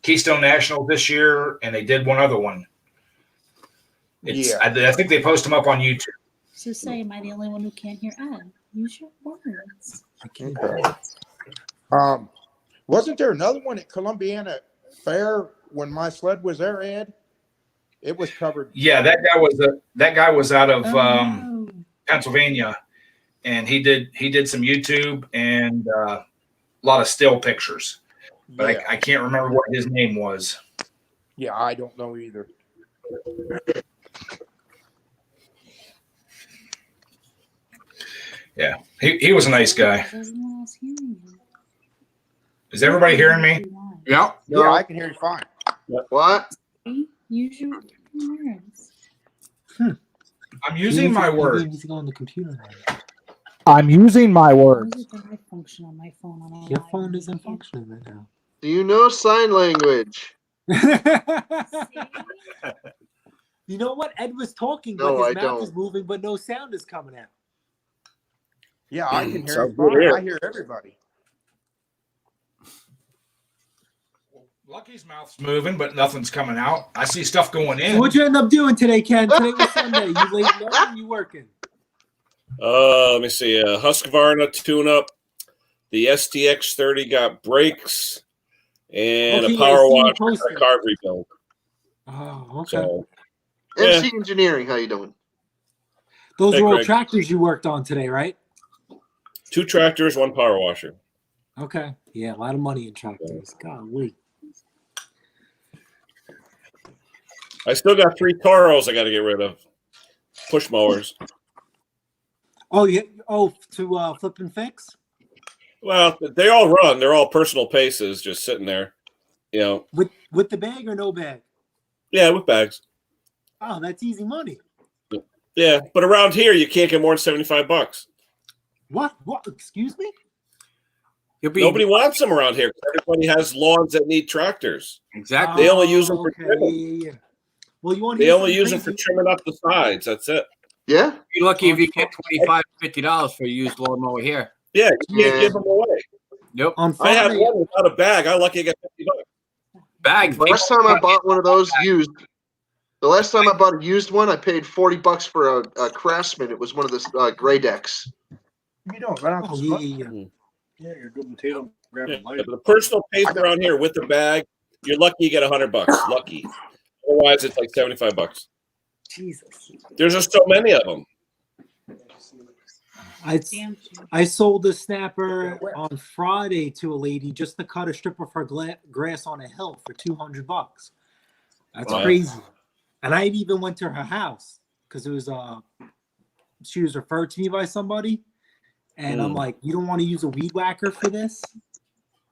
Keystone National this year, and they did one other one. I think they post them up on YouTube. So say, am I the only one who can't hear Ed? Use your words. Okay. Wasn't there another one at Columbiana Fair when my sled was there, Ed? It was covered. Yeah, that guy was out of Pennsylvania, and he did some YouTube and a lot of still pictures, but I can't remember what his name was. Yeah, I don't know either. Yeah, he was a nice guy. Is everybody hearing me? Yeah. Yeah, I can hear you fine. What? Use your words. I'm using my words. You need to go on the computer. I'm using my words. I function on my phone. Your phone isn't functioning right now. Do you know sign language? You know what? Ed was talking, No, but his I mouth don't. is moving, but no sound is coming out. Yeah, I can hear Sounds you fine. good. I hear everybody. Lucky's mouth's moving, but nothing's coming out. I see stuff going in. So what'd you end up doing today, Ken? Today was Sunday. You late night? You working? Let me see. Husqvarna tune-up. The STX 30 got brakes and Okay, a power I see you wash and posted. a carb rebuild. Oh, okay. So, MC Engineering, how you doing? Those Hey, were all Craig. tractors you worked on today, right? 2 tractors, 1 power washer. Okay. Yeah, a lot of money in tractors. Golly. I still got 3 Toros I got to get rid of. Push mowers. Oh, yeah. Oh, to flip and fix? Well, they all run. They're all personal paces, just sitting there. With the bag or no bag? Yeah, with bags. Oh, that's easy money. Yeah, but around here you can't get more than $75. What? Excuse me? Nobody wants them around here. Everybody has lawns that need tractors. Exactly. They only use them for Okay. trimming. Yeah. Well, you want They only use them for trimming up the sides. That's it. Yeah. Be lucky if you get $25, $50 for a used lawnmower here. Yeah, you can't give them away. Yep. On I had Friday, one without a bag. I lucky I got $50. Bags. Last time I bought one of those used, the last time I bought a used one, I paid $40 for a Craftsman. It was one of the gray decks. You don't run out Oh, the yeah, smoke. yeah, Mm. Yeah, you're good potato grabbing Yeah, light. the personal pays around here with the bag. You're lucky you get $100. Lucky. Otherwise, it's like $75. Jesus. There's just so many of them. I sold a snapper on Friday to a lady just to cut a strip of her grass on a hill for $200. That's Wow. crazy. And I even went to her house because it was she was referred to me by somebody, and I'm like, you don't want to use a weed whacker for this?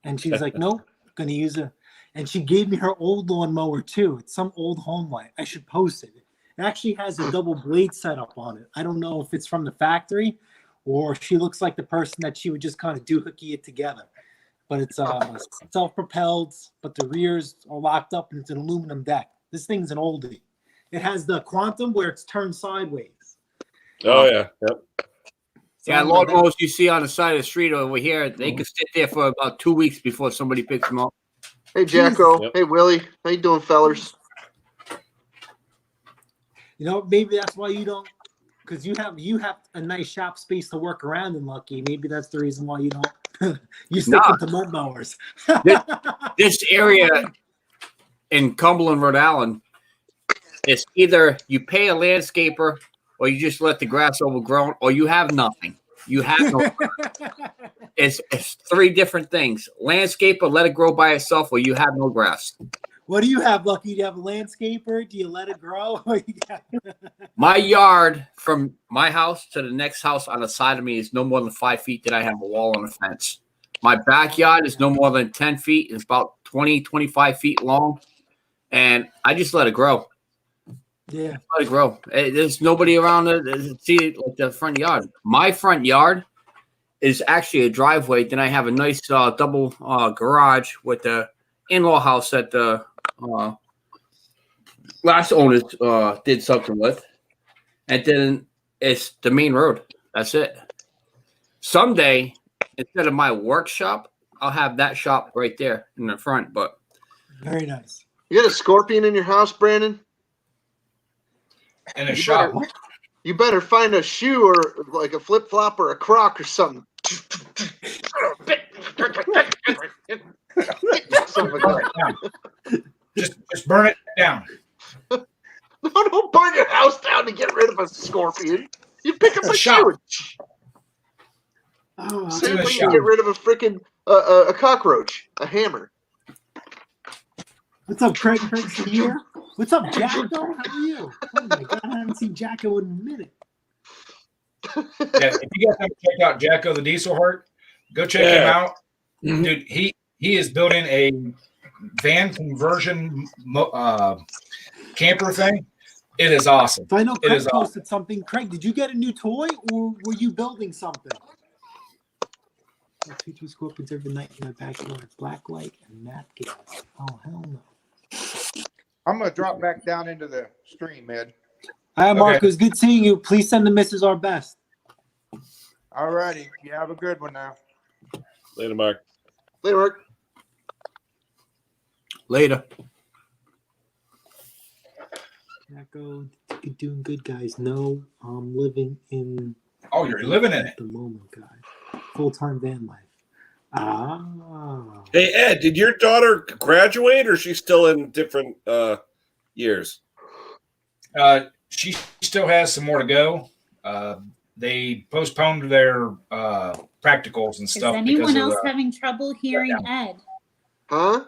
And she's like, nope, gonna use it. And she gave me her old lawnmower too. It's some old home light. I should post it. It actually has a double blade setup on it. I don't know if it's from the factory or she looks like the person that she would just kind of doohickey it together. But it's self-propelled, but the rears are locked up and it's an aluminum deck. This thing's an oldie. It has the quantum where it's turned sideways. Oh, yeah. Yep. Yeah, lawnmowers you see on the side of the street over here, they can sit there for about 2 weeks before somebody picks them up. Hey, Jacko. Yep. Hey, Willie. How you doing, fellers? You know, maybe that's why you don't, because you have a nice shop space to work around in Lucky. Maybe that's the reason why you don't. You stick into mud mowers. This area in Cumberland, Rhode Island, it's either you pay a landscaper or you just let the grass overgrow, or you have nothing. You have no. It's 3 different things. Landscaper, let it grow by itself, or you have no grass. What do you have, Lucky? Do you have a landscaper? Do you let it grow? My yard from my house to the next house on the side of me is no more than 5 feet that I have a wall and a fence. My backyard is no more than 10 feet. It's about 20, 25 feet long. And I just let it grow. Yeah. Let it grow. There's nobody around to see like the front yard. My front yard is actually a driveway. Then I have a nice double garage with the in-law house that the last owners did something with. And then it's the main road. That's it. Someday, instead of my workshop, I'll have that shop right there in the front. But very nice. You got a scorpion in your house, Brandon? In a shop. You better find a shoe or like a flip flop or a croc or something. Just burn it down. No, don't burn your house down to get rid of a scorpion. You pick up a shoe. Same way you get rid of a freaking a cockroach, a hammer. What's up, Craig? Craig's here. What's up, Jacko? How are you? Oh my God, I haven't seen Jacko in a minute. Yeah, if you guys haven't checked out Jacko the Diesel Heart, go check him out. Mm-hmm. Dude, he is building a van conversion camper thing. It is awesome. So I know It Craig is posted something. Craig, did you get a new toy or were you building something? Two scorpions every night in my backyard. Black light and matte gas. Oh, hell no. I'm going to drop back down into the stream, Ed. All right, Mark, it was good seeing you. Please send the missus our best. All righty. You have a good one now. Later, Mark. Later, Mark. Later. Jacko, doing good, guys. No, I'm living in. Oh, you're living in it at the moment, guys. Full-time van life. Ah. Hey, Ed, did your daughter graduate, or is she still in different years? She still has some more to go. They postponed their practicals and stuff. Is anyone else having trouble hearing Ed? Huh?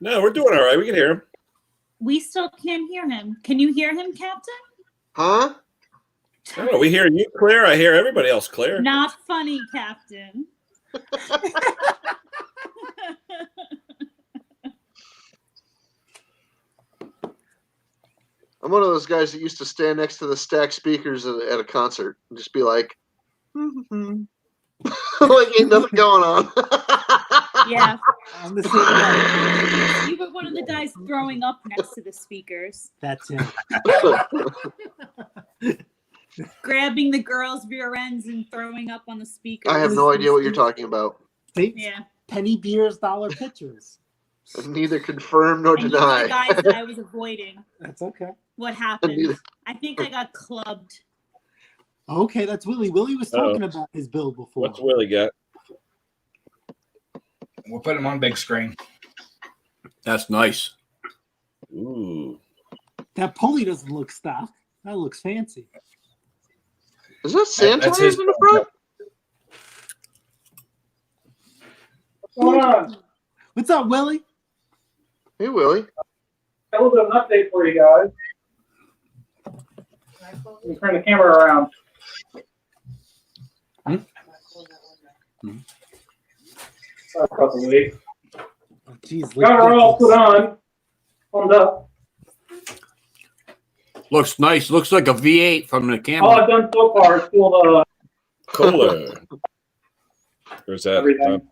No, we're doing all right. We can hear him. We still can't hear him. Can you hear him, Captain? Huh? No, we hear you clear. I hear everybody else clear. Not funny, Captain. I'm one of those guys that used to stand next to the stacked speakers at a concert and just be like, like ain't nothing going on. Yeah. I'm the same guy. You were one of the guys throwing up next to the speakers. That's him. Grabbing the girls' rear ends and throwing up on the speakers. I have no idea what you're talking about. Yeah. Penny beers, dollar pitchers. Neither confirm nor And you were deny. the guys that I was avoiding. That's okay. What happened? I think I got clubbed. Okay, that's Willie. Willie was talking about his build before. What's Willie got? We'll put him on big screen. That's nice. Ooh. That pulley doesn't look stock. That looks fancy. Is that sand That's tires his in the front? What's going on? What's up, Willie? Hey, Willie. Got a little bit of an update for you guys. Let me turn the camera around. A couple of weeks. Oh, geez, Got her all put on. Plumbed up. Looks nice. Looks like a V8 from the All camera. I've done so far is still the Kohler. Where's that? everything.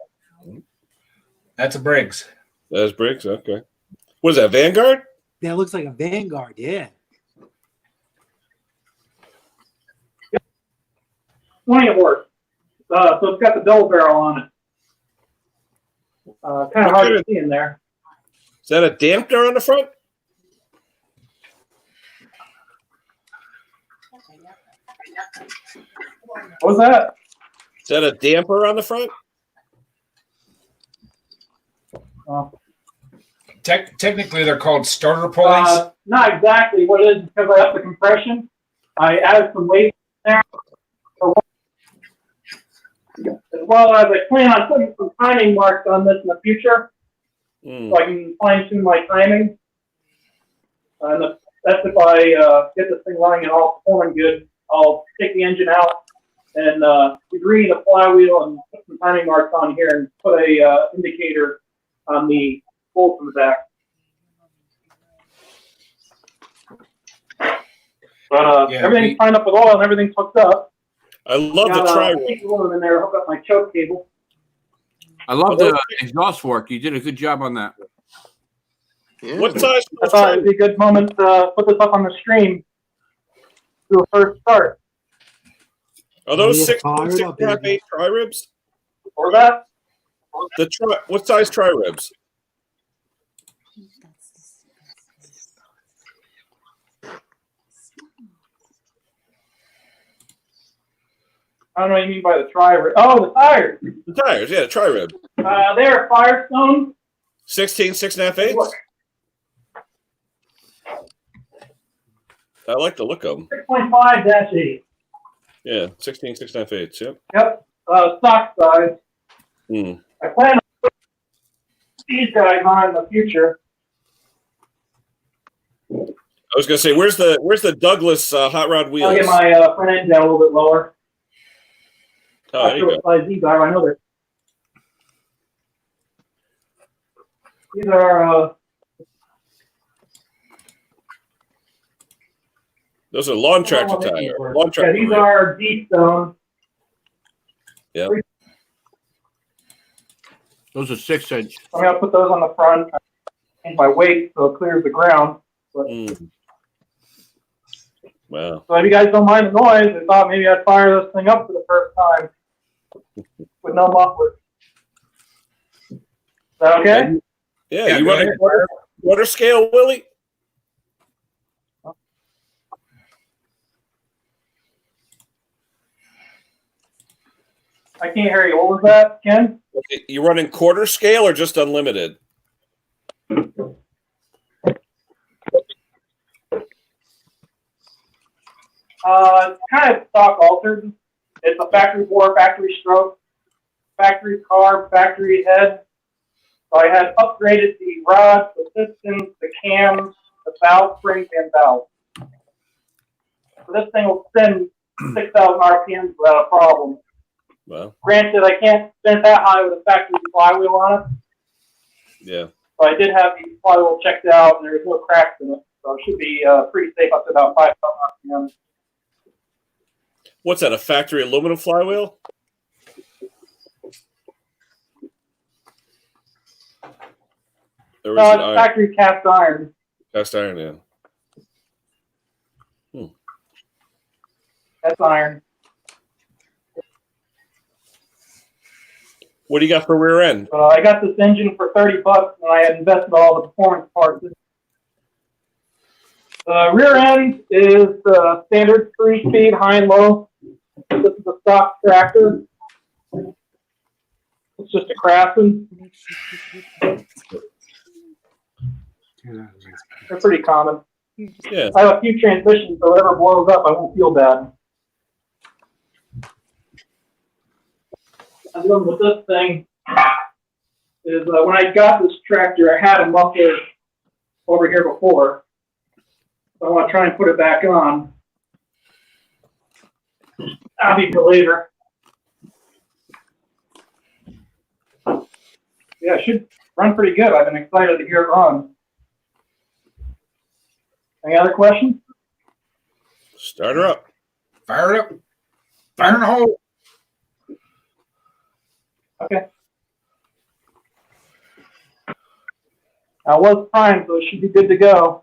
That's a Briggs. That's Briggs. Okay. What is that? Vanguard? That looks like a Vanguard, yeah. 20 of work. So it's got the double barrel on it. Kind of hard to see in there. Is that a dampener on the front? What was that? Is that a damper on the front? Technically, they're called starter pulleys. Not exactly what it is because I upped the compression. I added some weight in there. So, as well as I plan on putting some timing marks on this in the future so I can fine tune my timing. And that's if I get this thing running and all performing good. I'll take the engine out and degree the flywheel and put some timing marks on here and put a indicator on the bolt in the back. But everything's lined up with oil and everything's hooked up. I love the tri. Take aluminum in there, hook up my choke cable. I love the exhaust work. You did a good job on that. Yeah. What size? I thought it'd be a good moment to put this up on the stream. Do a first start. Are those Yeah, 6.5 tri ribs? Or that? What size tri ribs? I don't know what you mean by the tri-rib. Oh, the tires. The tires, yeah, tri rib. They're Firestone. 16, 6.5/8. Look, I like the look of them. 6.5-8. Yeah, 16, 6.5/8. Yep. Yep. Stock size. I plan on putting these guys on in the future. I was gonna say, where's the Douglas hot rod wheels? I'll get my front end down a little bit lower. Oh, there you go. Size these are. I know they're. These are. Those are lawn tractor tire. Lawn tractor. Yeah, these are deep stone. Yeah. Those are 6-inch. I'm gonna put those on the front and my weight so it clears the ground. But, Wow. so if you guys don't mind the noise, I thought maybe I'd fire this thing up for the first time with no muffler. Is that okay? Yeah, you running quarter scale, Willie? I can't hear you. What was that, Ken? Okay, you running quarter scale or just unlimited? It's kind of stock altered. It's a factory bore, factory stroke, factory carb, factory head. So I had upgraded the rods, the pistons, the cams, the valve springs, and valves. So this thing will spin 6,000 RPMs without a problem. Wow. Granted, I can't spin it that high with a factory flywheel on it. Yeah. So I did have the flywheel checked out, and there's no cracks in it. So it should be pretty safe up to about 5,000 RPMs. What's that? A factory aluminum flywheel? Or is it iron? Factory cast iron. Cast iron, yeah. That's iron. What do you got for rear end? I got this engine for $30, and I had invested all the performance parts in. Rear end is standard 3-speed, high and low. This is a stock tractor. It's just a Craftsman. They're pretty common. Yeah. I have a few transmissions, so whatever blows up, I won't feel bad. I'm doing with this thing is when I got this tractor, I had a muffler over here before. So I want to try and put it back on. I'll be for later. Yeah, it should run pretty good. I've been excited to hear it run. Any other questions? Start her up. Fire it up. Fire in the hole. Okay. I was primed, so it should be good to go.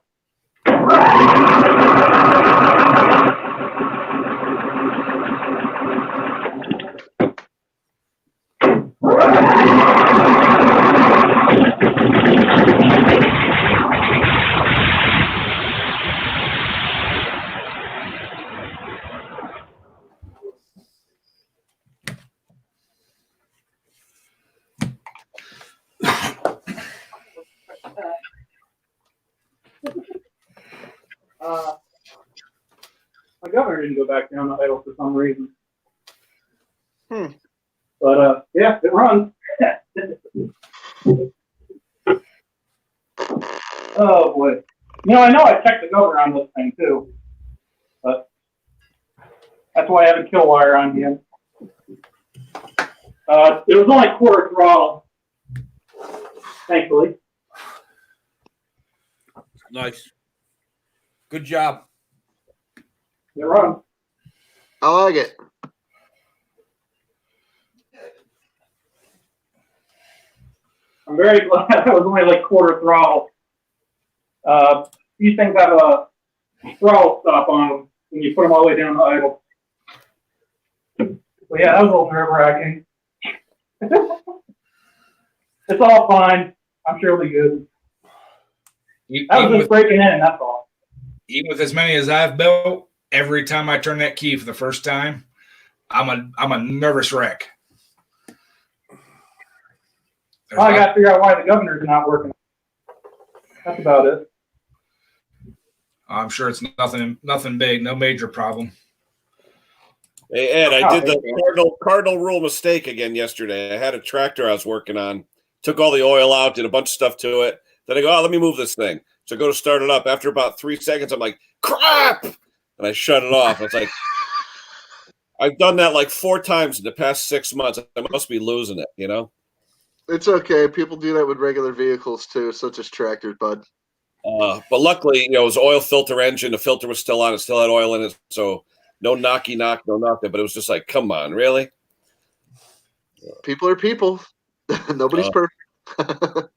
My governor didn't go back down the idle for some reason. But yeah, it runs. Oh boy. I know I checked the governor on this thing too. But that's why I have a kill wire on him. It was only quarter throttle. Thankfully. Nice. Good job. It runs. I like it. I'm very glad that was only like quarter throttle. These things have a throttle stop on them when you put them all the way down to idle. So yeah, that was a little nerve-wracking. It's all fine. I'm sure it'll be good. That was just breaking in, that's all. Even with as many as I've built, every time I turn that key for the first time, I'm a nervous wreck. Well, I got to figure out why the governor's not working. That's about it. I'm sure it's nothing big, no major problem. Hey, Ed, I did the cardinal rule mistake again yesterday. I had a tractor I was working on, took all the oil out, did a bunch of stuff to it. Then I go, oh, let me move this thing. So I go to start it up. After about 3 seconds, I'm like, crap! And I shut it off. It's like, I've done that like 4 times in the past 6 months. I must be losing it, It's okay. People do that with regular vehicles too, such as tractors, bud. But luckily, it was oil filter engine. The filter was still on. It still had oil in it. So no knocky knock, no nothing. But it was just like, come on, really? People are people. Nobody's perfect.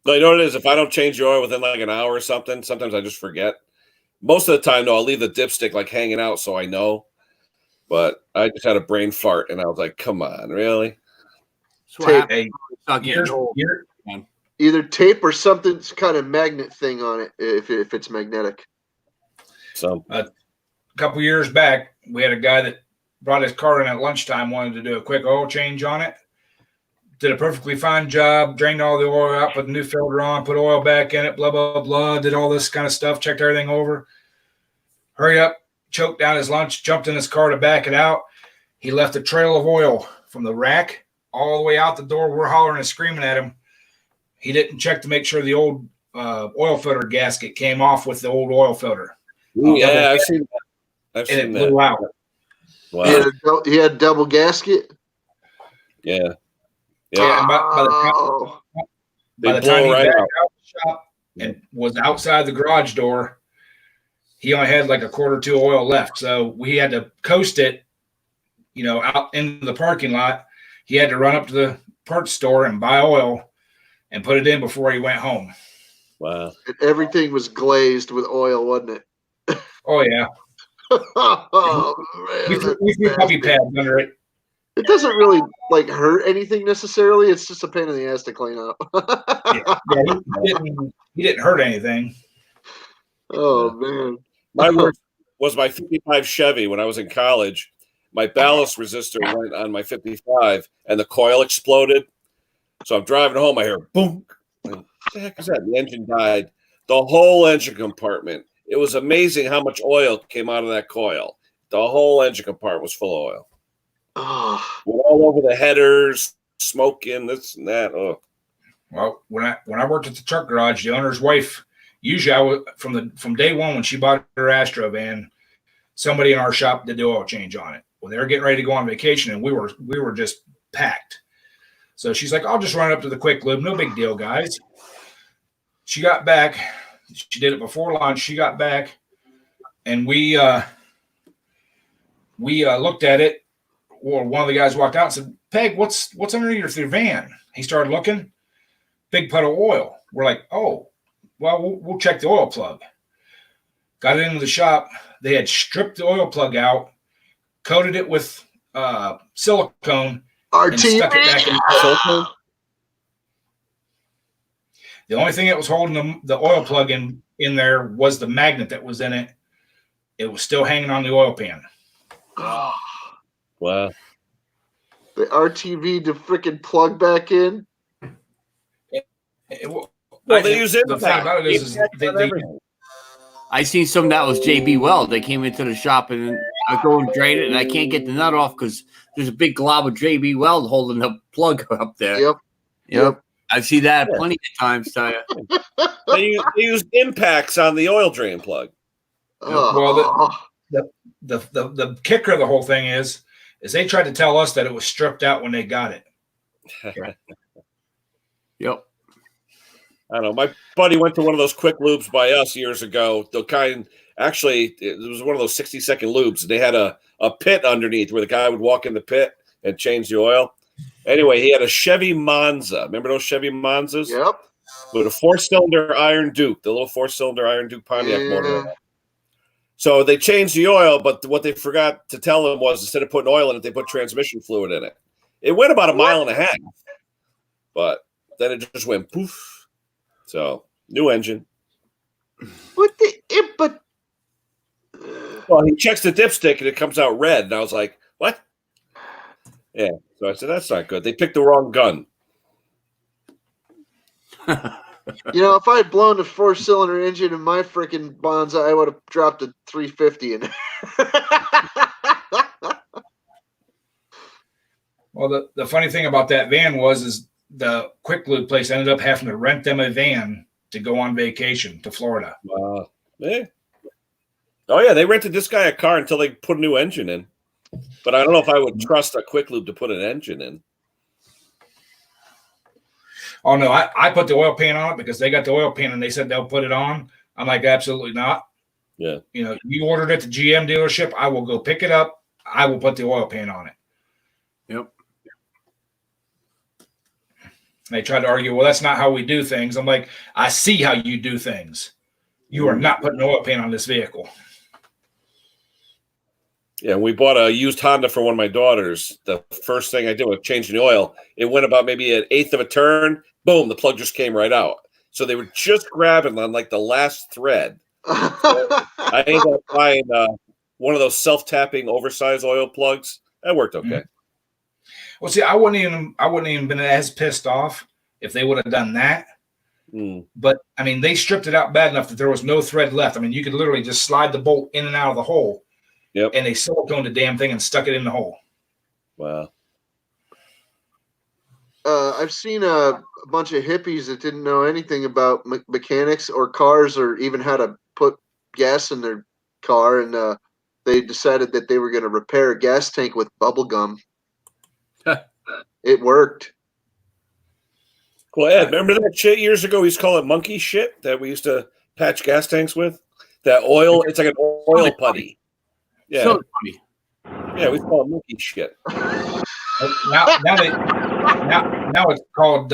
No, you know what it is? If I don't change the oil within like an hour or something, sometimes I just forget. Most of the time, though, I'll leave the dipstick like hanging out so I know. But I just had a brain fart, and I was like, come on, really? Tape. Either tape or something kind of magnet thing on it if it's magnetic. So a couple years back, we had a guy that brought his car in at lunchtime, wanted to do a quick oil change on it. Did a perfectly fine job, drained all the oil out, put a new filter on, put oil back in it, blah, blah, blah, did all this kind of stuff, checked everything over. Hurry up, choked down his lunch, jumped in his car to back it out. He left a trail of oil from the rack all the way out the door. We're hollering and screaming at him. He didn't check to make sure the old oil filter gasket came off with the old oil filter. Yeah, I've seen that. I've seen that. Blew out. Wow. He had double gasket? Yeah. Yeah, and by the time he backed out the shop and was outside the garage door, he only had like a quart or two of oil left. So we had to coast it, out into the parking lot. He had to run up to the parts store and buy oil and put it in before he went home. Wow. Everything was glazed with oil, wasn't it? Oh, yeah. Oh, man, we threw puppy pads under it. It doesn't really hurt anything necessarily. It's just a pain in the ass to clean up. He didn't hurt anything. Oh man. My worst was my 55 Chevy when I was in college. My ballast resistor went on my 55 and the coil exploded. So I'm driving home. I hear boom. What the heck is that? The engine died. The whole engine compartment. It was amazing how much oil came out of that coil. The whole engine compartment was full of oil. Went all over the headers, smoking, this and that. Oh. Well, when I worked at the truck garage, the owner's wife, usually I would, from day one when she bought her Astro van, somebody in our shop did the oil change on it. Well, they were getting ready to go on vacation, and we were just packed. So she's like, "I'll just run up to the quick lube. No big deal, guys." She got back. She did it before lunch. She got back, and we looked at it. Well, one of the guys walked out and said, "Peg, what's underneath your van?" He started looking. Big puddle of oil. We're like, "Oh, well, we'll check the oil plug." Got into the shop. They had stripped the oil plug out, coated it with silicone, and stuck it back in silicone. The only thing that was holding the oil plug in there was the magnet that was in it. It was still hanging on the oil pan. Wow. The RTV to freaking plug back in. Well, they use it. The thing about it is I seen some that was JB Weld. They came into the shop and I go and drain it, and I can't get the nut off because there's a big glob of JB Weld holding the plug up there. Yep. I see that plenty of times. Tell you. They use impacts on the oil drain plug. Well, the kicker of the whole thing is they tried to tell us that it was stripped out when they got it. Yep. I don't know. My buddy went to one of those quick lubes by us years ago. Actually, it was one of those 60-second lubes. They had a pit underneath where the guy would walk in the pit and change the oil. Anyway, he had a Chevy Monza. Remember those Chevy Monzas? Yep. With a 4-cylinder Iron Duke, the little 4-cylinder Iron Duke Pontiac motor. So they changed the oil, but what they forgot to tell them was instead of putting oil in it, they put transmission fluid in it. It went about 1.5 miles, but then it just went poof. So, new engine. Well, he checks the dipstick and it comes out red. And I was like, what? Yeah. So I said, that's not good. They picked the wrong gun. If I had blown the 4-cylinder engine in my freaking Bonza, I would have dropped a 350 in. Well, the funny thing about that van is the quick lube place ended up having to rent them a van to go on vacation to Florida. Yeah. Oh, yeah. They rented this guy a car until they put a new engine in. But I don't know if I would trust a quick lube to put an engine in. Oh, no. I put the oil pan on it because they got the oil pan and they said they'll put it on. I'm like, absolutely not. Yeah. You ordered it at the GM dealership. I will go pick it up. I will put the oil pan on it. Yep. They tried to argue, well, that's not how we do things. I'm like, I see how you do things. You are not putting an oil pan on this vehicle. Yeah, we bought a used Honda for one of my daughters. The first thing I did was changing the oil. It went about maybe 1/8 of a turn. Boom, the plug just came right out. So they were just grabbing on like the last thread. So I ended up buying one of those self-tapping oversized oil plugs. That worked okay. Mm-hmm. Well, see, I wouldn't even been as pissed off if they would have done that. But I mean, they stripped it out bad enough that there was no thread left. I mean, you could literally just slide the bolt in and out of the hole. Yep. And they siliconed the damn thing and stuck it in the hole. Wow. I've seen a bunch of hippies that didn't know anything about mechanics or cars or even how to put gas in their car, and they decided that they were going to repair a gas tank with bubble gum. It worked. Well, Ed, remember that shit years ago? We used to call it monkey shit that we used to patch gas tanks with? That oil, it's like an oil putty. Yeah. So funny. Yeah, we call it monkey shit. Now it's called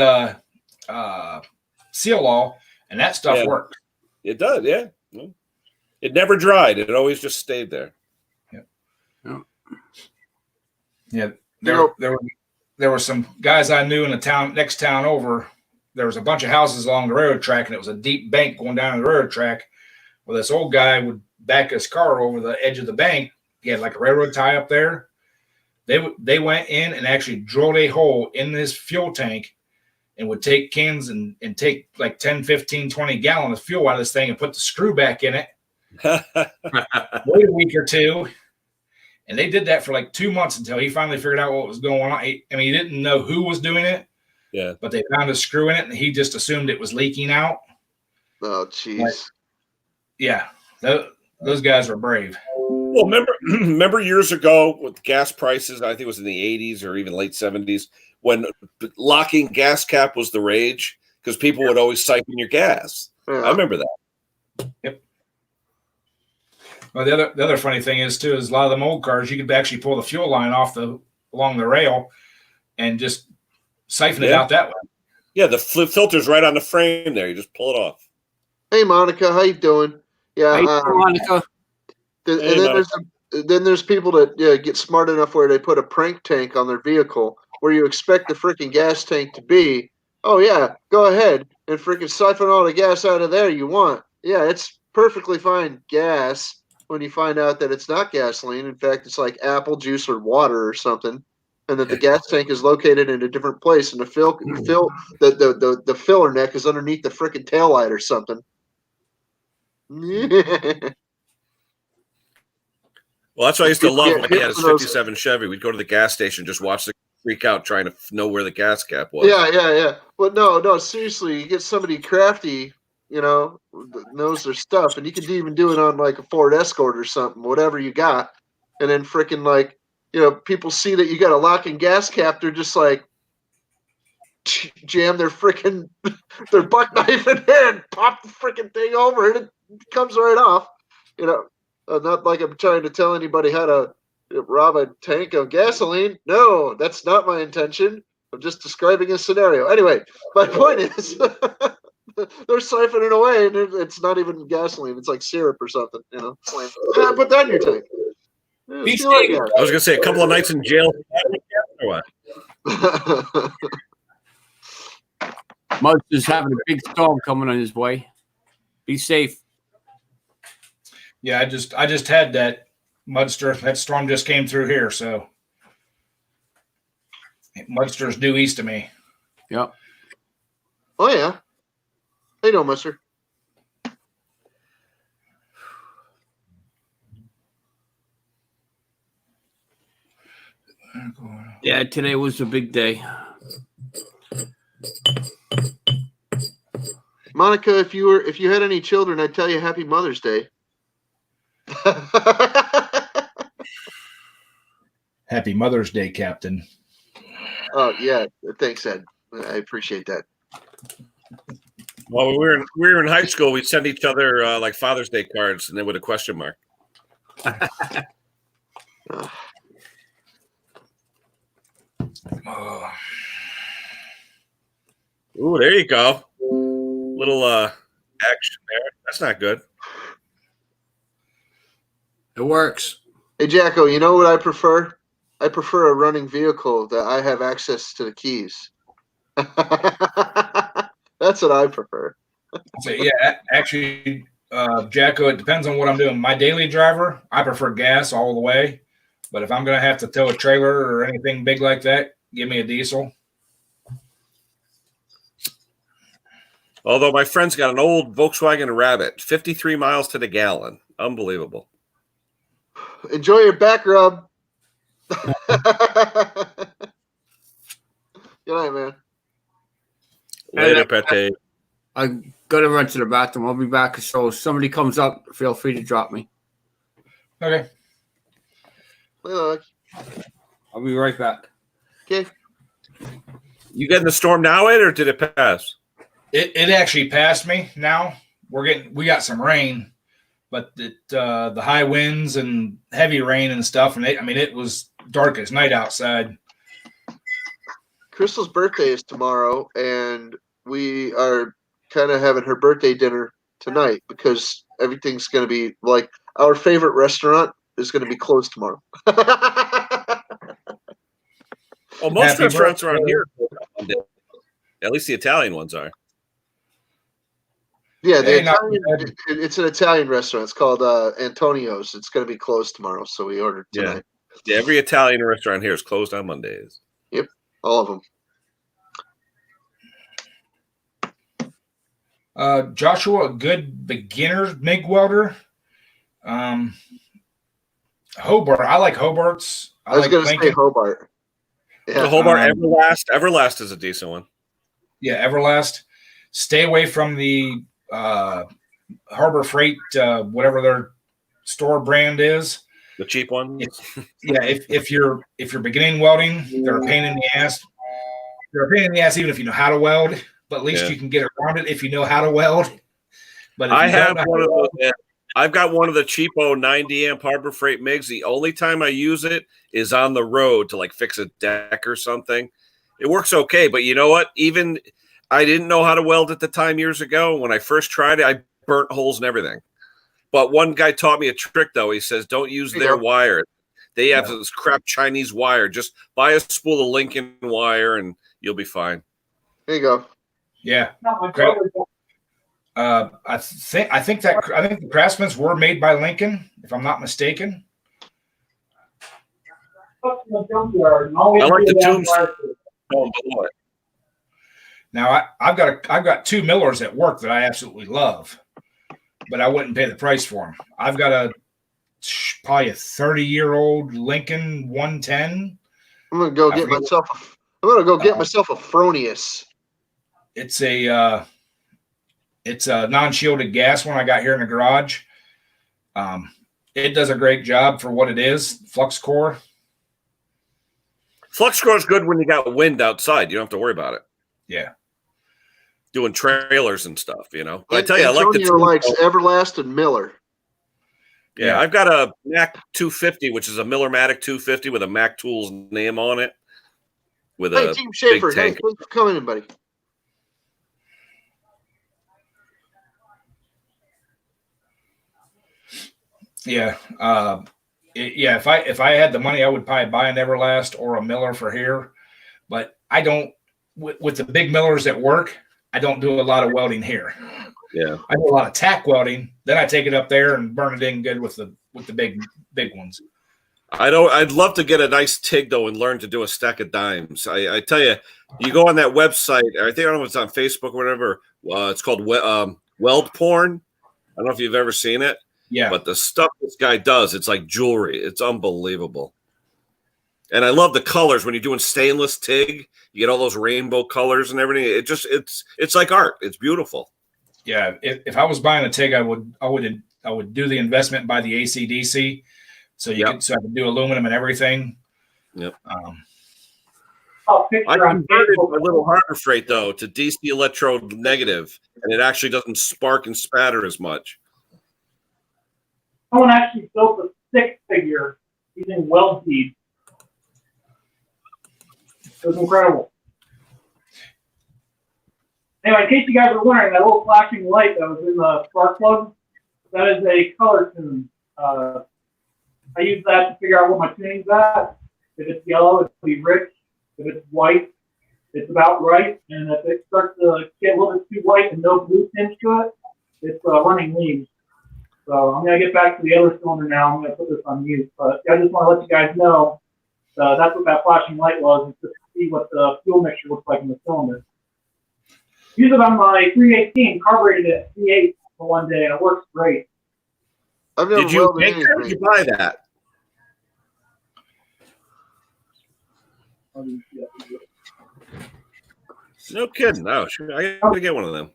Seal Law, and that stuff works. It does, yeah. It never dried. It always just stayed there. Yeah. There were some guys I knew in the next town over. There was a bunch of houses along the railroad track, and it was a deep bank going down the railroad track. Well, this old guy would back his car over the edge of the bank. He had like a railroad tie up there. They went in and actually drilled a hole in this fuel tank and would take cans and take like 10, 15, 20 gallons of fuel out of this thing and put the screw back in it. Wait a week or two. And they did that for like 2 months until he finally figured out what was going on. I mean, he didn't know who was doing it. Yeah. But they found a screw in it and he just assumed it was leaking out. Oh, jeez. Yeah. Those guys were brave. Well, remember years ago with gas prices, I think it was in the 80s or even late 70s, when locking gas cap was the rage because people would always siphon your gas. Yeah. I remember that. Yep. Well, the other funny thing is too is a lot of them old cars you could actually pull the fuel line off along the rail and just siphon it out that way. Yeah, the filter's right on the frame there. You just pull it off. Hey, Monica, how you doing? Yeah, Monica. Then there's people that get smart enough where they put a prank tank on their vehicle where you expect the freaking gas tank to be. Oh yeah, go ahead and freaking siphon all the gas out of there you want. Yeah, it's perfectly fine gas when you find out that it's not gasoline. In fact, it's like apple juice or water or something, and that the gas tank is located in a different place, and the filler neck is underneath the freaking taillight or something. Well, that's what I used to love when he had his 57 Chevy. We'd go to the gas station, just watch the freak out trying to know where the gas cap was. Yeah. Well, no, seriously, you get somebody crafty, that knows their stuff, and you could even do it on like a Ford Escort or something, whatever you got, and then freaking like, people see that you got a locking gas cap, they're just like, jam their freaking their buck knife in there and pop the freaking thing over, and it comes right off. Not like I'm trying to tell anybody how to rob a tank of gasoline. No, that's not my intention. I'm just describing a scenario. Anyway, my point is they're siphoning away, and it's not even gasoline. It's like syrup or something, Put that in your tank. I was going to say a couple of nights in jail or what? Mud's is having a big storm coming on his way. Be safe. Yeah, I just had that Mudster. That storm just came through here, so Mudster's due east of me. Yep. Oh yeah. How you doing, Mister? Yeah, today was a big day. Monica, if you had any children, I'd tell you Happy Mother's Day. Happy Mother's Day, Captain. Oh yeah, thanks, Ed. I appreciate that. Well, when we were in high school, we'd send each other like Father's Day cards, and then with a question mark. Ooh, there you go. Little action there. That's not good. It works. Hey, Jacko, you know what I prefer? I prefer a running vehicle that I have access to the keys. That's what I prefer. So, yeah, actually, Jacko, it depends on what I'm doing. My daily driver, I prefer gas all the way. But if I'm going to have to tow a trailer or anything big like that, give me a diesel. Although my friend's got an old Volkswagen Rabbit, 53 miles to the gallon. Unbelievable. Enjoy your back rub. Good night, man. Later, Pattay. I gotta run to the bathroom. I'll be back. So if somebody comes up, feel free to drop me. Okay. Look. I'll be right back. Okay. You getting the storm now, Ed, or did it pass? It actually passed me now. We got some rain, but the high winds and heavy rain and stuff, and it was dark as night outside. Crystal's birthday is tomorrow, and we are kind of having her birthday dinner tonight because everything's going to be like our favorite restaurant is going to be closed tomorrow. Well, most restaurants around here, at least the Italian ones are. Yeah, the Hey, not Italian. bad. It's an Italian restaurant. It's called Antonio's. It's going to be closed tomorrow, so we ordered tonight. Yeah, every Italian restaurant here is closed on Mondays. Yep, all of them. Joshua, a good beginner MIG welder. Hobart. I like Hobart's. I was like going to say Lincoln. Hobart. The Yeah. Hobart Everlast. Everlast is a decent one. Yeah, Everlast. Stay away from the Harbor Freight, whatever their store brand is. The cheap ones. If you're beginning welding, they're a pain in the ass. They're a pain in the ass even if you know how to weld. But at least you can get around it if you know how to weld. But if I you don't have know one how of to weld, those. I've got one of the cheapo 90 amp Harbor Freight MIGs. The only time I use it is on the road to like fix a deck or something. It works okay, but you know what? Even I didn't know how to weld at the time years ago. When I first tried it, I burnt holes and everything. But one guy taught me a trick, though. He says, don't use their wire. They have this crap Chinese wire. Just buy a spool of Lincoln wire and you'll be fine. There you go. yeah. I think the Craftsman's were made by Lincoln, if I'm not mistaken. I like the tombstone. Now I've got two Millers at work that I absolutely love, but I wouldn't pay the price for them. I've got probably a 30-year-old Lincoln 110. I'm gonna go get myself. I'm gonna go get myself a Fronius. It's a non-shielded gas one I got here in the garage. It does a great job for what it is. Flux core. Flux core is good when you got wind outside. You don't have to worry about it. Yeah. Doing trailers and stuff, you know. But I tell you, I like the likes Everlast and Miller. Yeah, I've got a Mac 250, which is a Millermatic 250 with a Mac Tools name on it. With Hey, a Team Schaefer, big tank. hey, thanks for coming in, buddy. Yeah. If I had the money, I would probably buy an Everlast or a Miller for here. But I don't, with the big Millers at work, I don't do a lot of welding here. Yeah. I do a lot of tack welding. Then I take it up there and burn it in good with the big ones. I'd love to get a nice TIG though and learn to do a stack of dimes. I tell you, you go on that website. I don't know if it's on Facebook or whatever. It's called Weld Porn. I don't know if you've ever seen it. Yeah. But the stuff this guy does, it's like jewelry. It's unbelievable. And I love the colors when you're doing stainless TIG. You get all those rainbow colors and everything. It's like art. It's beautiful. Yeah. If I was buying a TIG, I would do the investment by the AC/DC. So I could do aluminum and everything. Yep. I converted my little Harbor Freight though to DC electrode negative, and it actually doesn't spark and spatter as much. Someone actually built a stick-figure using weld beads. It was incredible. Anyway, in case you guys are wondering, that little flashing light that was in the spark plug, that is a color tune. I use that to figure out what my tuning's at. If it's yellow, it'll be rich. If it's white, it's about right. And if it starts to get a little bit too white and no blue tinge to it, it's running lean. So I'm going to get back to the other cylinder now. I'm going to put this on mute. But I just want to let you guys know that's what that flashing light was, is to see what the fuel mixture looks like in the cylinder. Use it on my 318, carbureted at V8 for one day, and it works great. Did you make that or did you buy that? No kidding. Oh, sure. I got to get one of them.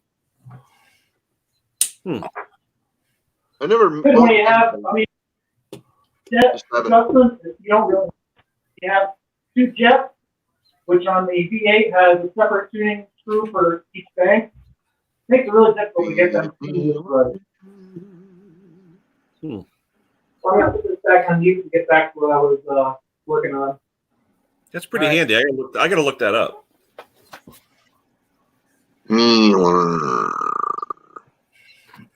I never. When you have, jet adjustments, you don't really. You have two jets, which on the V8 has a separate tuning screw for each bank. Makes it really difficult to get them right. So I'm going to put this back on mute to get back to what I was working on. That's pretty handy. I got to look that up.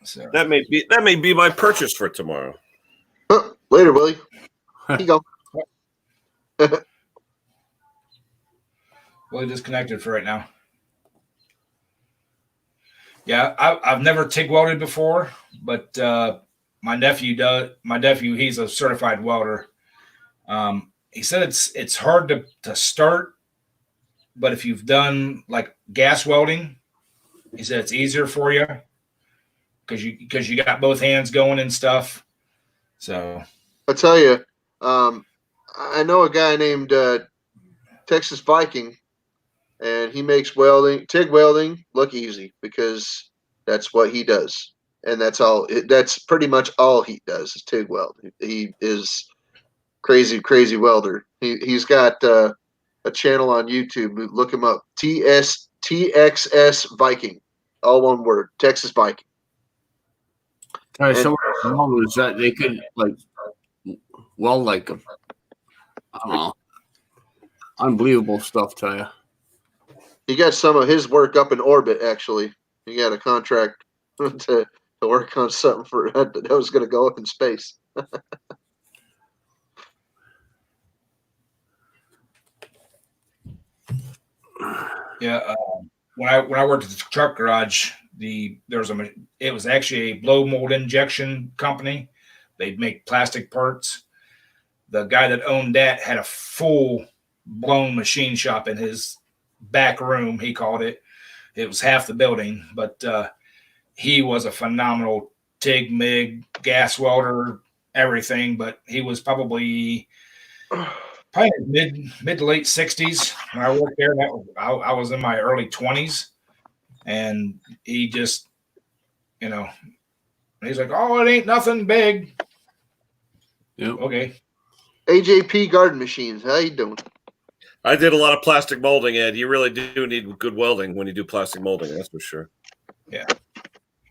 So. That may be my purchase for tomorrow. Later, Willie. Here you go. Willie disconnected for right now. Yeah, I've never TIG welded before, but my nephew does. My nephew, he's a certified welder. He said it's hard to start, but if you've done like gas welding, he said it's easier for you because you got both hands going and stuff. So I tell you, I know a guy named Texas Viking, and he makes TIG welding look easy because that's what he does, and that's all. That's pretty much all he does is TIG weld. He is crazy welder. He's got a channel on YouTube. Look him up. TXS Viking, all one word. Texas Viking. Some welders that they could like weld like I don't know, unbelievable stuff. Tell you. He got some of his work up in orbit. Actually, he got a contract to work on something for that was going to go up in space. yeah, when I worked at the truck garage, it was actually a blow mold injection company. They'd make plastic parts. The guy that owned that had a full blown machine shop in his back room. He called it. It was half the building, but he was a phenomenal TIG, MIG, gas welder, everything. But he was probably mid to late 60s when I worked there. I was in my early 20s, and he just, he's like, "Oh, it ain't nothing big." Yep. Okay. AJP Garden Machines. How you doing? I did a lot of plastic molding, Ed. You really do need good welding when you do plastic molding. That's for sure. Yeah.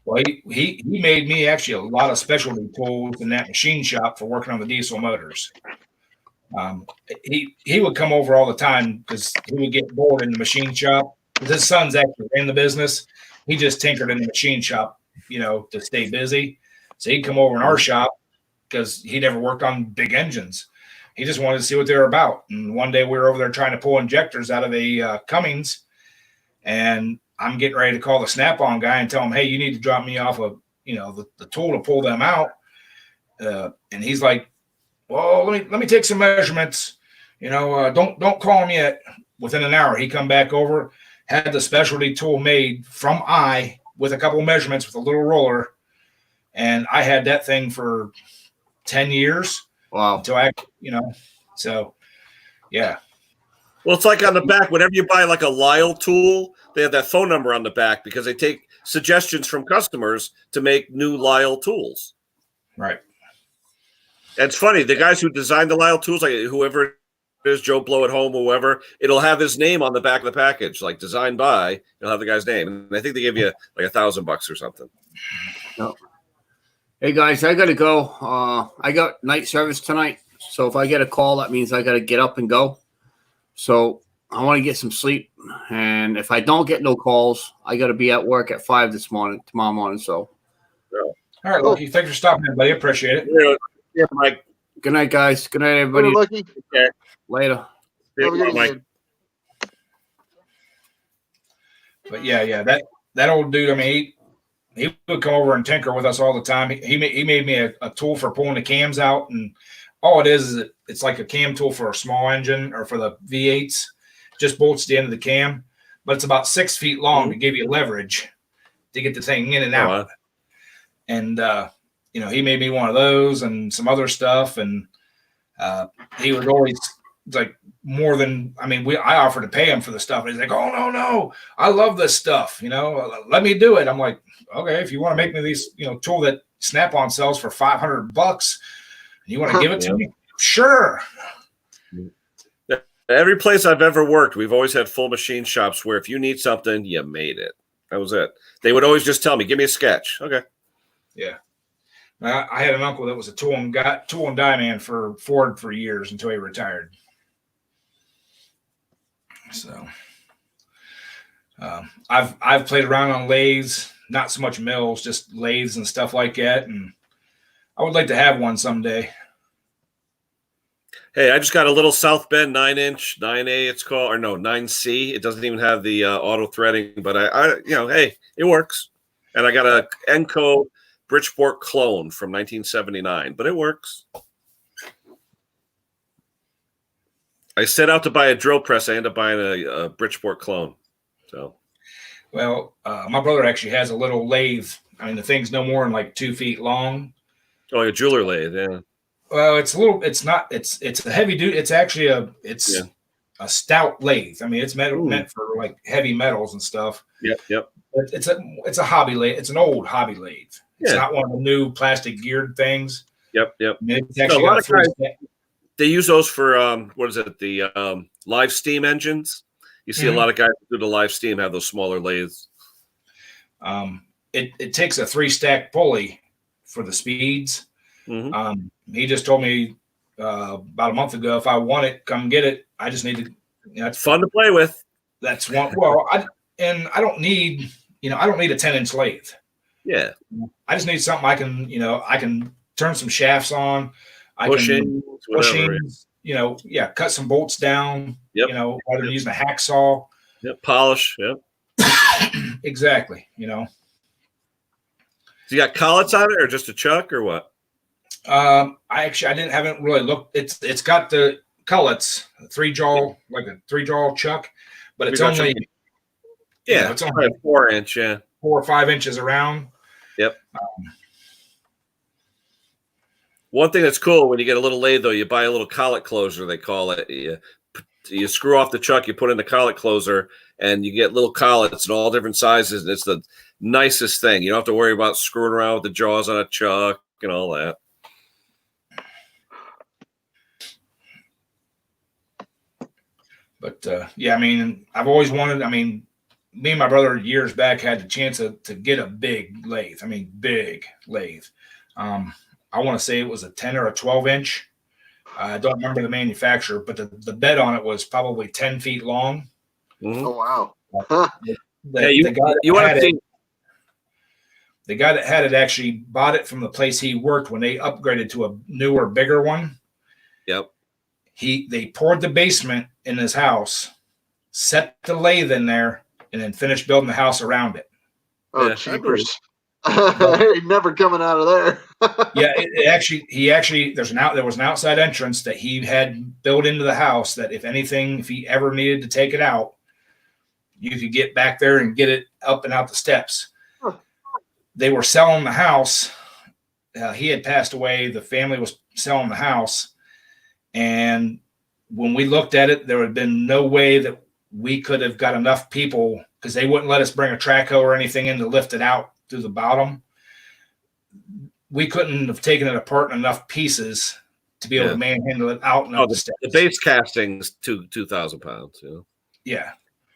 Well, he made me actually a lot of specialty tools in that machine shop for working on the diesel motors. He would come over all the time because he would get bored in the machine shop. His son's actually in the business. He just tinkered in the machine shop, to stay busy. So he'd come over in our shop because he never worked on big engines. He just wanted to see what they were about. And one day we were over there trying to pull injectors out of a Cummins, and I'm getting ready to call the Snap-on guy and tell him, "Hey, you need to drop me off the tool to pull them out." And he's like, "Well, let me take some measurements. Don't call him yet." Within an hour, he come back over, had the specialty tool made from with a couple of measurements with a little roller, and I had that thing for 10 years. Wow. Until so yeah. Well, it's like on the back, whenever you buy like a Lyle tool, they have that phone number on the back because they take suggestions from customers to make new Lyle tools. Right. And it's funny, the guys who designed the Lyle tools, like whoever it is, Joe Blow at home, whoever, it'll have his name on the back of the package, like designed by, it'll have the guy's name. And I think they give you like $1,000 or something. No. Hey guys, I gotta go. I got night service tonight, so if I get a call, that means I gotta get up and go. So I want to get some sleep, and if I don't get no calls, I gotta be at work at 5 tomorrow morning. So, all right, Lucky, thanks for stopping in, buddy. Appreciate it. Yeah, Mike. Good night, guys. Good night, everybody. Lucky. Okay. Later. Mike. But yeah, that old dude. I mean, he would come over and tinker with us all the time. He made me a tool for pulling the cams out, and all it is it's like a cam tool for a small engine or for the V8s. Just bolts the end of the cam, but it's about 6 feet long to give you leverage to get the thing in and out. And he made me one of those and some other stuff, and he was always like more than I offered to pay him for the stuff, and he's like, "Oh no, I love this stuff, let me do it." I'm like, "Okay, if you want to make me these tool that Snap-on sells for $500 and you want to give it to me, sure." Every place I've ever worked, we've always had full machine shops where if you need something, you made it. That was it. They would always just tell me, "Give me a sketch." Okay. Yeah. I had an uncle that was a tool and die man for Ford for years until he retired. So I've played around on lathes, not so much mills, just lathes and stuff like that, and I would like to have one someday. Hey, I just got a little South Bend 9-inch, 9A it's called, or no, 9C. It doesn't even have the auto threading, but I hey, it works. And I got a Enco Bridgeport clone from 1979, but it works. I set out to buy a drill press. I ended up buying a Bridgeport clone. So, well, my brother actually has a little lathe. I mean, the thing's no more than like 2 feet long. Oh, a jeweler lathe, yeah. Well, it's a little. It's not. It's a heavy duty. It's actually a stout lathe. I mean, it's meant for like heavy metals and stuff. Yep. But it's a hobby lathe. It's an old hobby lathe. It's not one of the new plastic geared things. Yep. I mean, it's actually a lot of guys, they use those for what is it? The live steam engines. You see a lot of guys who do the live steam have those smaller lathes. It takes a 3-stack pulley for the speeds. He just told me about a month ago, if I want it, come get it. I just need to. It's fun to play with. That's one. Well, I don't need a 10-inch lathe. Yeah. I just need something I can turn some shafts on. Bushings, cut some bolts down. Yep. Rather than using a hacksaw. Yep. Polish. Yep. Exactly. So you got collets on it, or just a chuck, or what? I haven't really looked. It's got the cullets, 3-jaw, like a 3-jaw chuck, but it's only it's only a 4-inch, 4 or 5 inches around. Yep. One thing that's cool when you get a little lathe, though, you buy a little collet closer. They call it. You screw off the chuck, you put in the collet closer, and you get little collets in all different sizes. And it's the nicest thing. You don't have to worry about screwing around with the jaws on a chuck and all that. But I mean, I've always wanted. I mean, me and my brother years back had the chance to get a big lathe. I mean, big lathe. I want to say it was a 10 or a 12-inch. I don't remember the manufacturer, but the bed on it was probably 10 feet long. Oh wow! The guy that had it actually bought it from the place he worked when they upgraded to a newer, bigger one. Yep. They poured the basement in his house, set the lathe in there, and then finished building the house around it. Oh, cheapers! Ain't never coming out of there. There was an outside entrance that he had built into the house that if he ever needed to take it out, you could get back there and get it up and out the steps. They were selling the house. He had passed away. The family was selling the house. And when we looked at it, there had been no way that we could have got enough people, because they wouldn't let us bring a track hoe or anything in to lift it out through the bottom. We couldn't have taken it apart in enough pieces to be able to manhandle it out and up the steps. The base casting's 2,000 pounds. Yeah.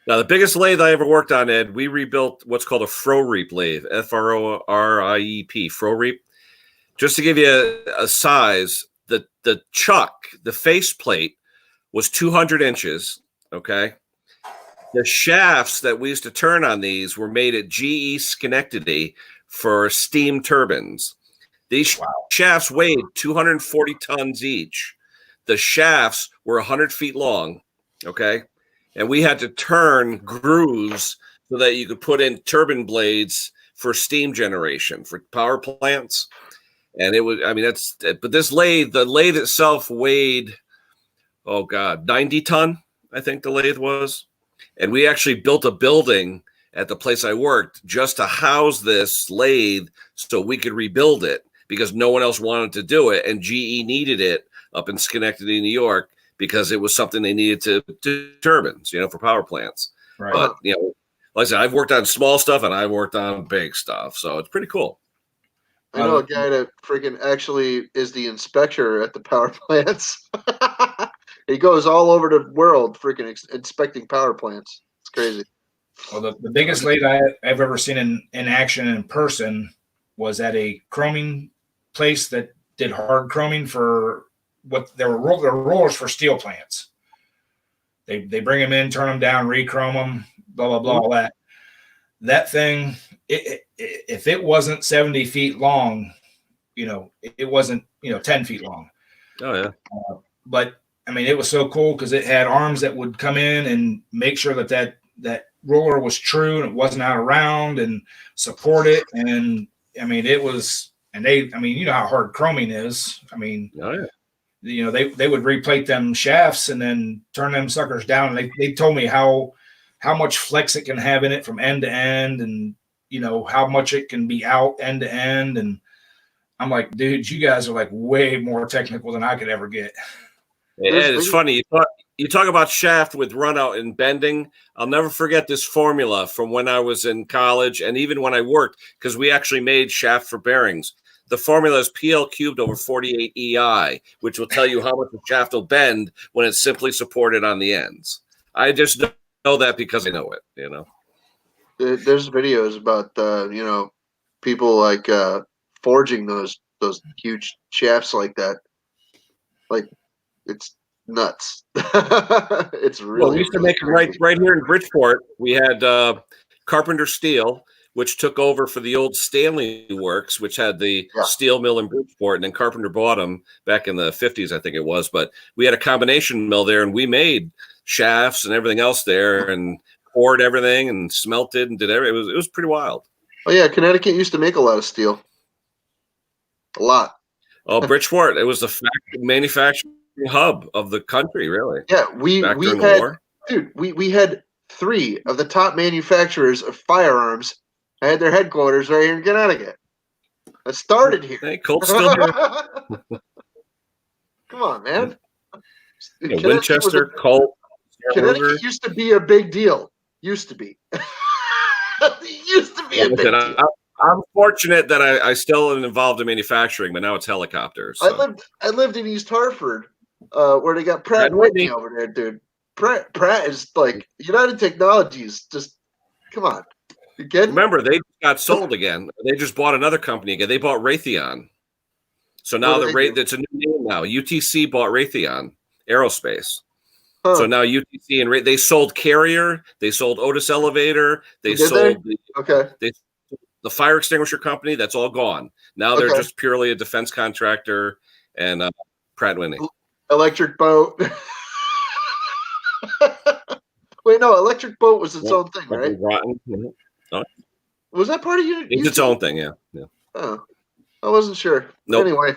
Now, the biggest lathe I ever worked on, Ed, we rebuilt what's called a Fro-Reap lathe, F-R-O-R-I-E-P, Fro-Reap. Just to give you a size, the chuck, the faceplate was 200 inches, okay? The shafts that we used to turn on these were made at GE Schenectady for steam turbines. These shafts weighed 240 tons each. The shafts were 100 feet long, okay? And we had to turn grooves so that you could put in turbine blades for steam generation, for power plants. And it was, but this lathe, the lathe itself weighed, 90 ton, I think the lathe was. And we actually built a building at the place I worked just to house this lathe so we could rebuild it, because no one else wanted to do it. And GE needed it up in Schenectady, New York, because it was something they needed to do turbines, for power plants. Right. But, like I said, I've worked on small stuff and I've worked on big stuff. So it's pretty cool. I know a guy that freaking actually is the inspector at the power plants. He goes all over the world freaking inspecting power plants. It's crazy. Well, the biggest lathe I've ever seen in action in person was at a chroming place that did hard chroming for there were rollers for steel plants. They bring them in, turn them down, re-chrome them, blah, blah, blah, all that. That thing, if it wasn't 70 feet long, it wasn't, 10 feet long. Oh, yeah. But, it was so cool because it had arms that would come in and make sure that that roller was true and it wasn't out of round and support it. And I mean, it was, and I mean, you know how hard chroming is. I mean, you know, they would replate them shafts and then turn them suckers down. And they told me how much flex it can have in it from end to end, and you know how much it can be out end to end. And I'm like, dude, you guys are like way more technical than I could ever get. Ed, it's funny. You talk about shaft with run out and bending. I'll never forget this formula from when I was in college and even when I worked, because we actually made shaft for bearings. The formula is PL cubed over 48 EI, which will tell you how much the shaft will bend when it's simply supported on the ends. I just know that because I know it, you know. There's videos about you know, people like forging those huge shafts like that. Like, it's nuts. It's really. Well, we used to make them right here in Bridgeport. We had Carpenter Steel, which took over for the old Stanley Works, which had the steel mill in Bridgeport, and then Carpenter bought them back in the 50s, I think it was. But we had a combination mill there, and we made shafts and everything else there, and poured everything and smelted and did everything. It was pretty wild. Oh yeah, Connecticut used to make a lot of steel. A lot. Oh, Bridgeport! It was the manufacturing hub of the country, really. Yeah, we had, dude, we had 3 of the top manufacturers of firearms. I had their headquarters right here in Connecticut. I started here. Hey, Colt's still here. Come on, man. Yeah, Winchester, Colt. Connecticut used to be a big deal. Used to be. Used to be a big deal. I'm fortunate that I still am involved in manufacturing, but now it's helicopters. So. I lived in East Hartford, where they got Pratt & Whitney over there, dude. Pratt is like United Technologies. Just come on. You kidding? Remember, they got sold again. They just bought another company again. They bought Raytheon. So now it's a new name now. UTC bought Raytheon Aerospace. Huh. So now UTC and they sold Carrier, they sold Otis Elevator, they sold the fire extinguisher company. That's all gone. Now they're just purely a defense contractor and Pratt & Whitney. Electric Boat. Wait, no, Electric Boat was its own thing, right? Was that part of you? It's its own thing, yeah. Oh, I wasn't sure. Nope. Anyway,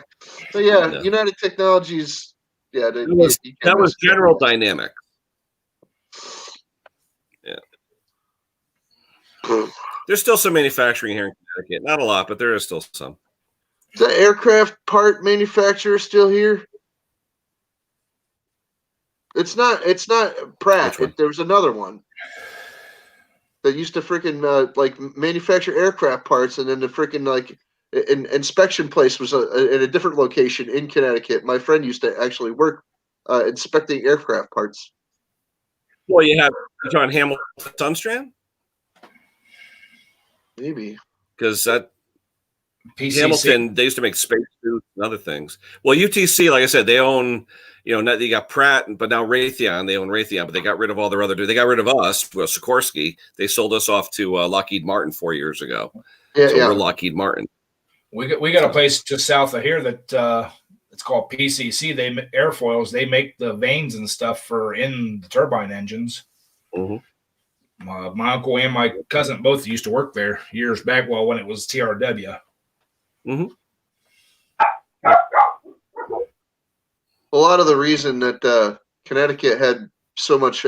so United Technologies. Yeah, that was General Dynamics. Yeah. There's still some manufacturing here in Connecticut. Not a lot, but there is still some. Is that aircraft part manufacturer still here? It's not Pratt. There was another one that used to freaking like manufacture aircraft parts, and then the freaking like inspection place was in a different location in Connecticut. My friend used to actually work inspecting aircraft parts. Well, you're talking Hamilton Sunstrand? Maybe. Because that Hamilton, they used to make space suits and other things. Well, UTC, like I said, they own, you got Pratt, but now Raytheon, they own Raytheon, but they got rid of all their other, they got rid of us, well, Sikorsky. They sold us off to Lockheed Martin 4 years ago. We're Lockheed Martin. We got a place just south of here that it's called PCC. They airfoils. They make the vanes and stuff for in the turbine engines. Mm-hmm. My uncle and my cousin both used to work there years back. Well, when it was TRW. Mm-hmm. A lot of the reason that Connecticut had so much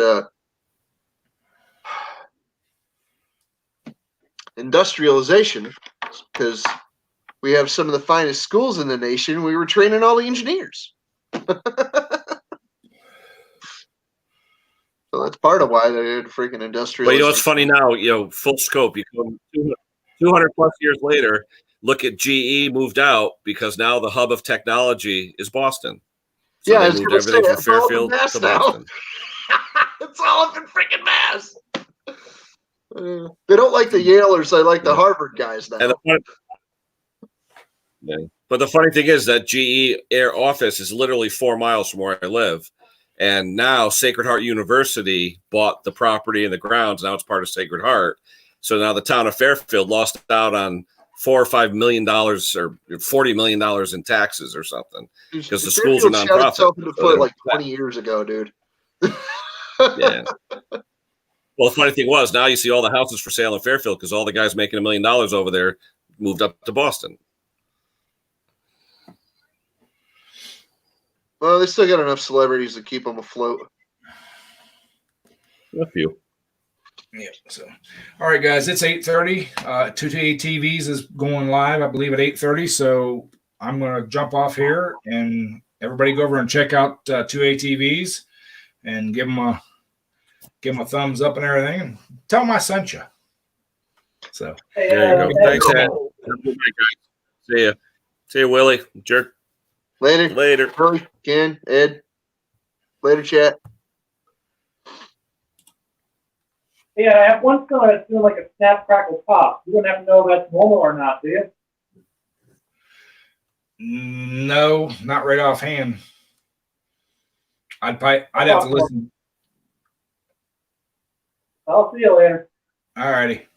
industrialization is because we have some of the finest schools in the nation. We were training all the engineers. So that's part of why they did freaking industrialization. But it's funny now, full scope. You come 200 plus years later, look at GE moved out because now the hub of technology is Boston. So yeah, they moved everything from Fairfield to Boston. It's all up in freaking Mass. They don't like the Yalers. They like the Harvard guys now. But the funny thing is that GE Air office is literally 4 miles from where I live. And now Sacred Heart University bought the property and the grounds. Now it's part of Sacred Heart. So now the town of Fairfield lost out on $4 or $5 million or $40 million in taxes or something because the schools are nonprofit. Shot itself in the foot like 20 years ago, dude. Yeah. Well, the funny thing was, now you see all the houses for sale in Fairfield because all the guys making $1 million over there moved up to Boston. Well, they still got enough celebrities to keep them afloat. A few. Yeah. So, all right, guys, it's 8:30. 2TA TVs is going live, I believe, at 8:30. So I'm going to jump off here, and everybody go over and check out 2A TVs and give them a thumbs up and everything, and tell them I sent you. So there you go. Thanks, Ed. See ya. See you, Willie. Jerk. Later. Hurry, Ken, Ed. Later, chat. Yeah, I have one son that's doing like a snap crackle pop. You don't have to know if that's normal or not, do you? no, not right offhand. I'd have to listen. I'll see you later. All righty.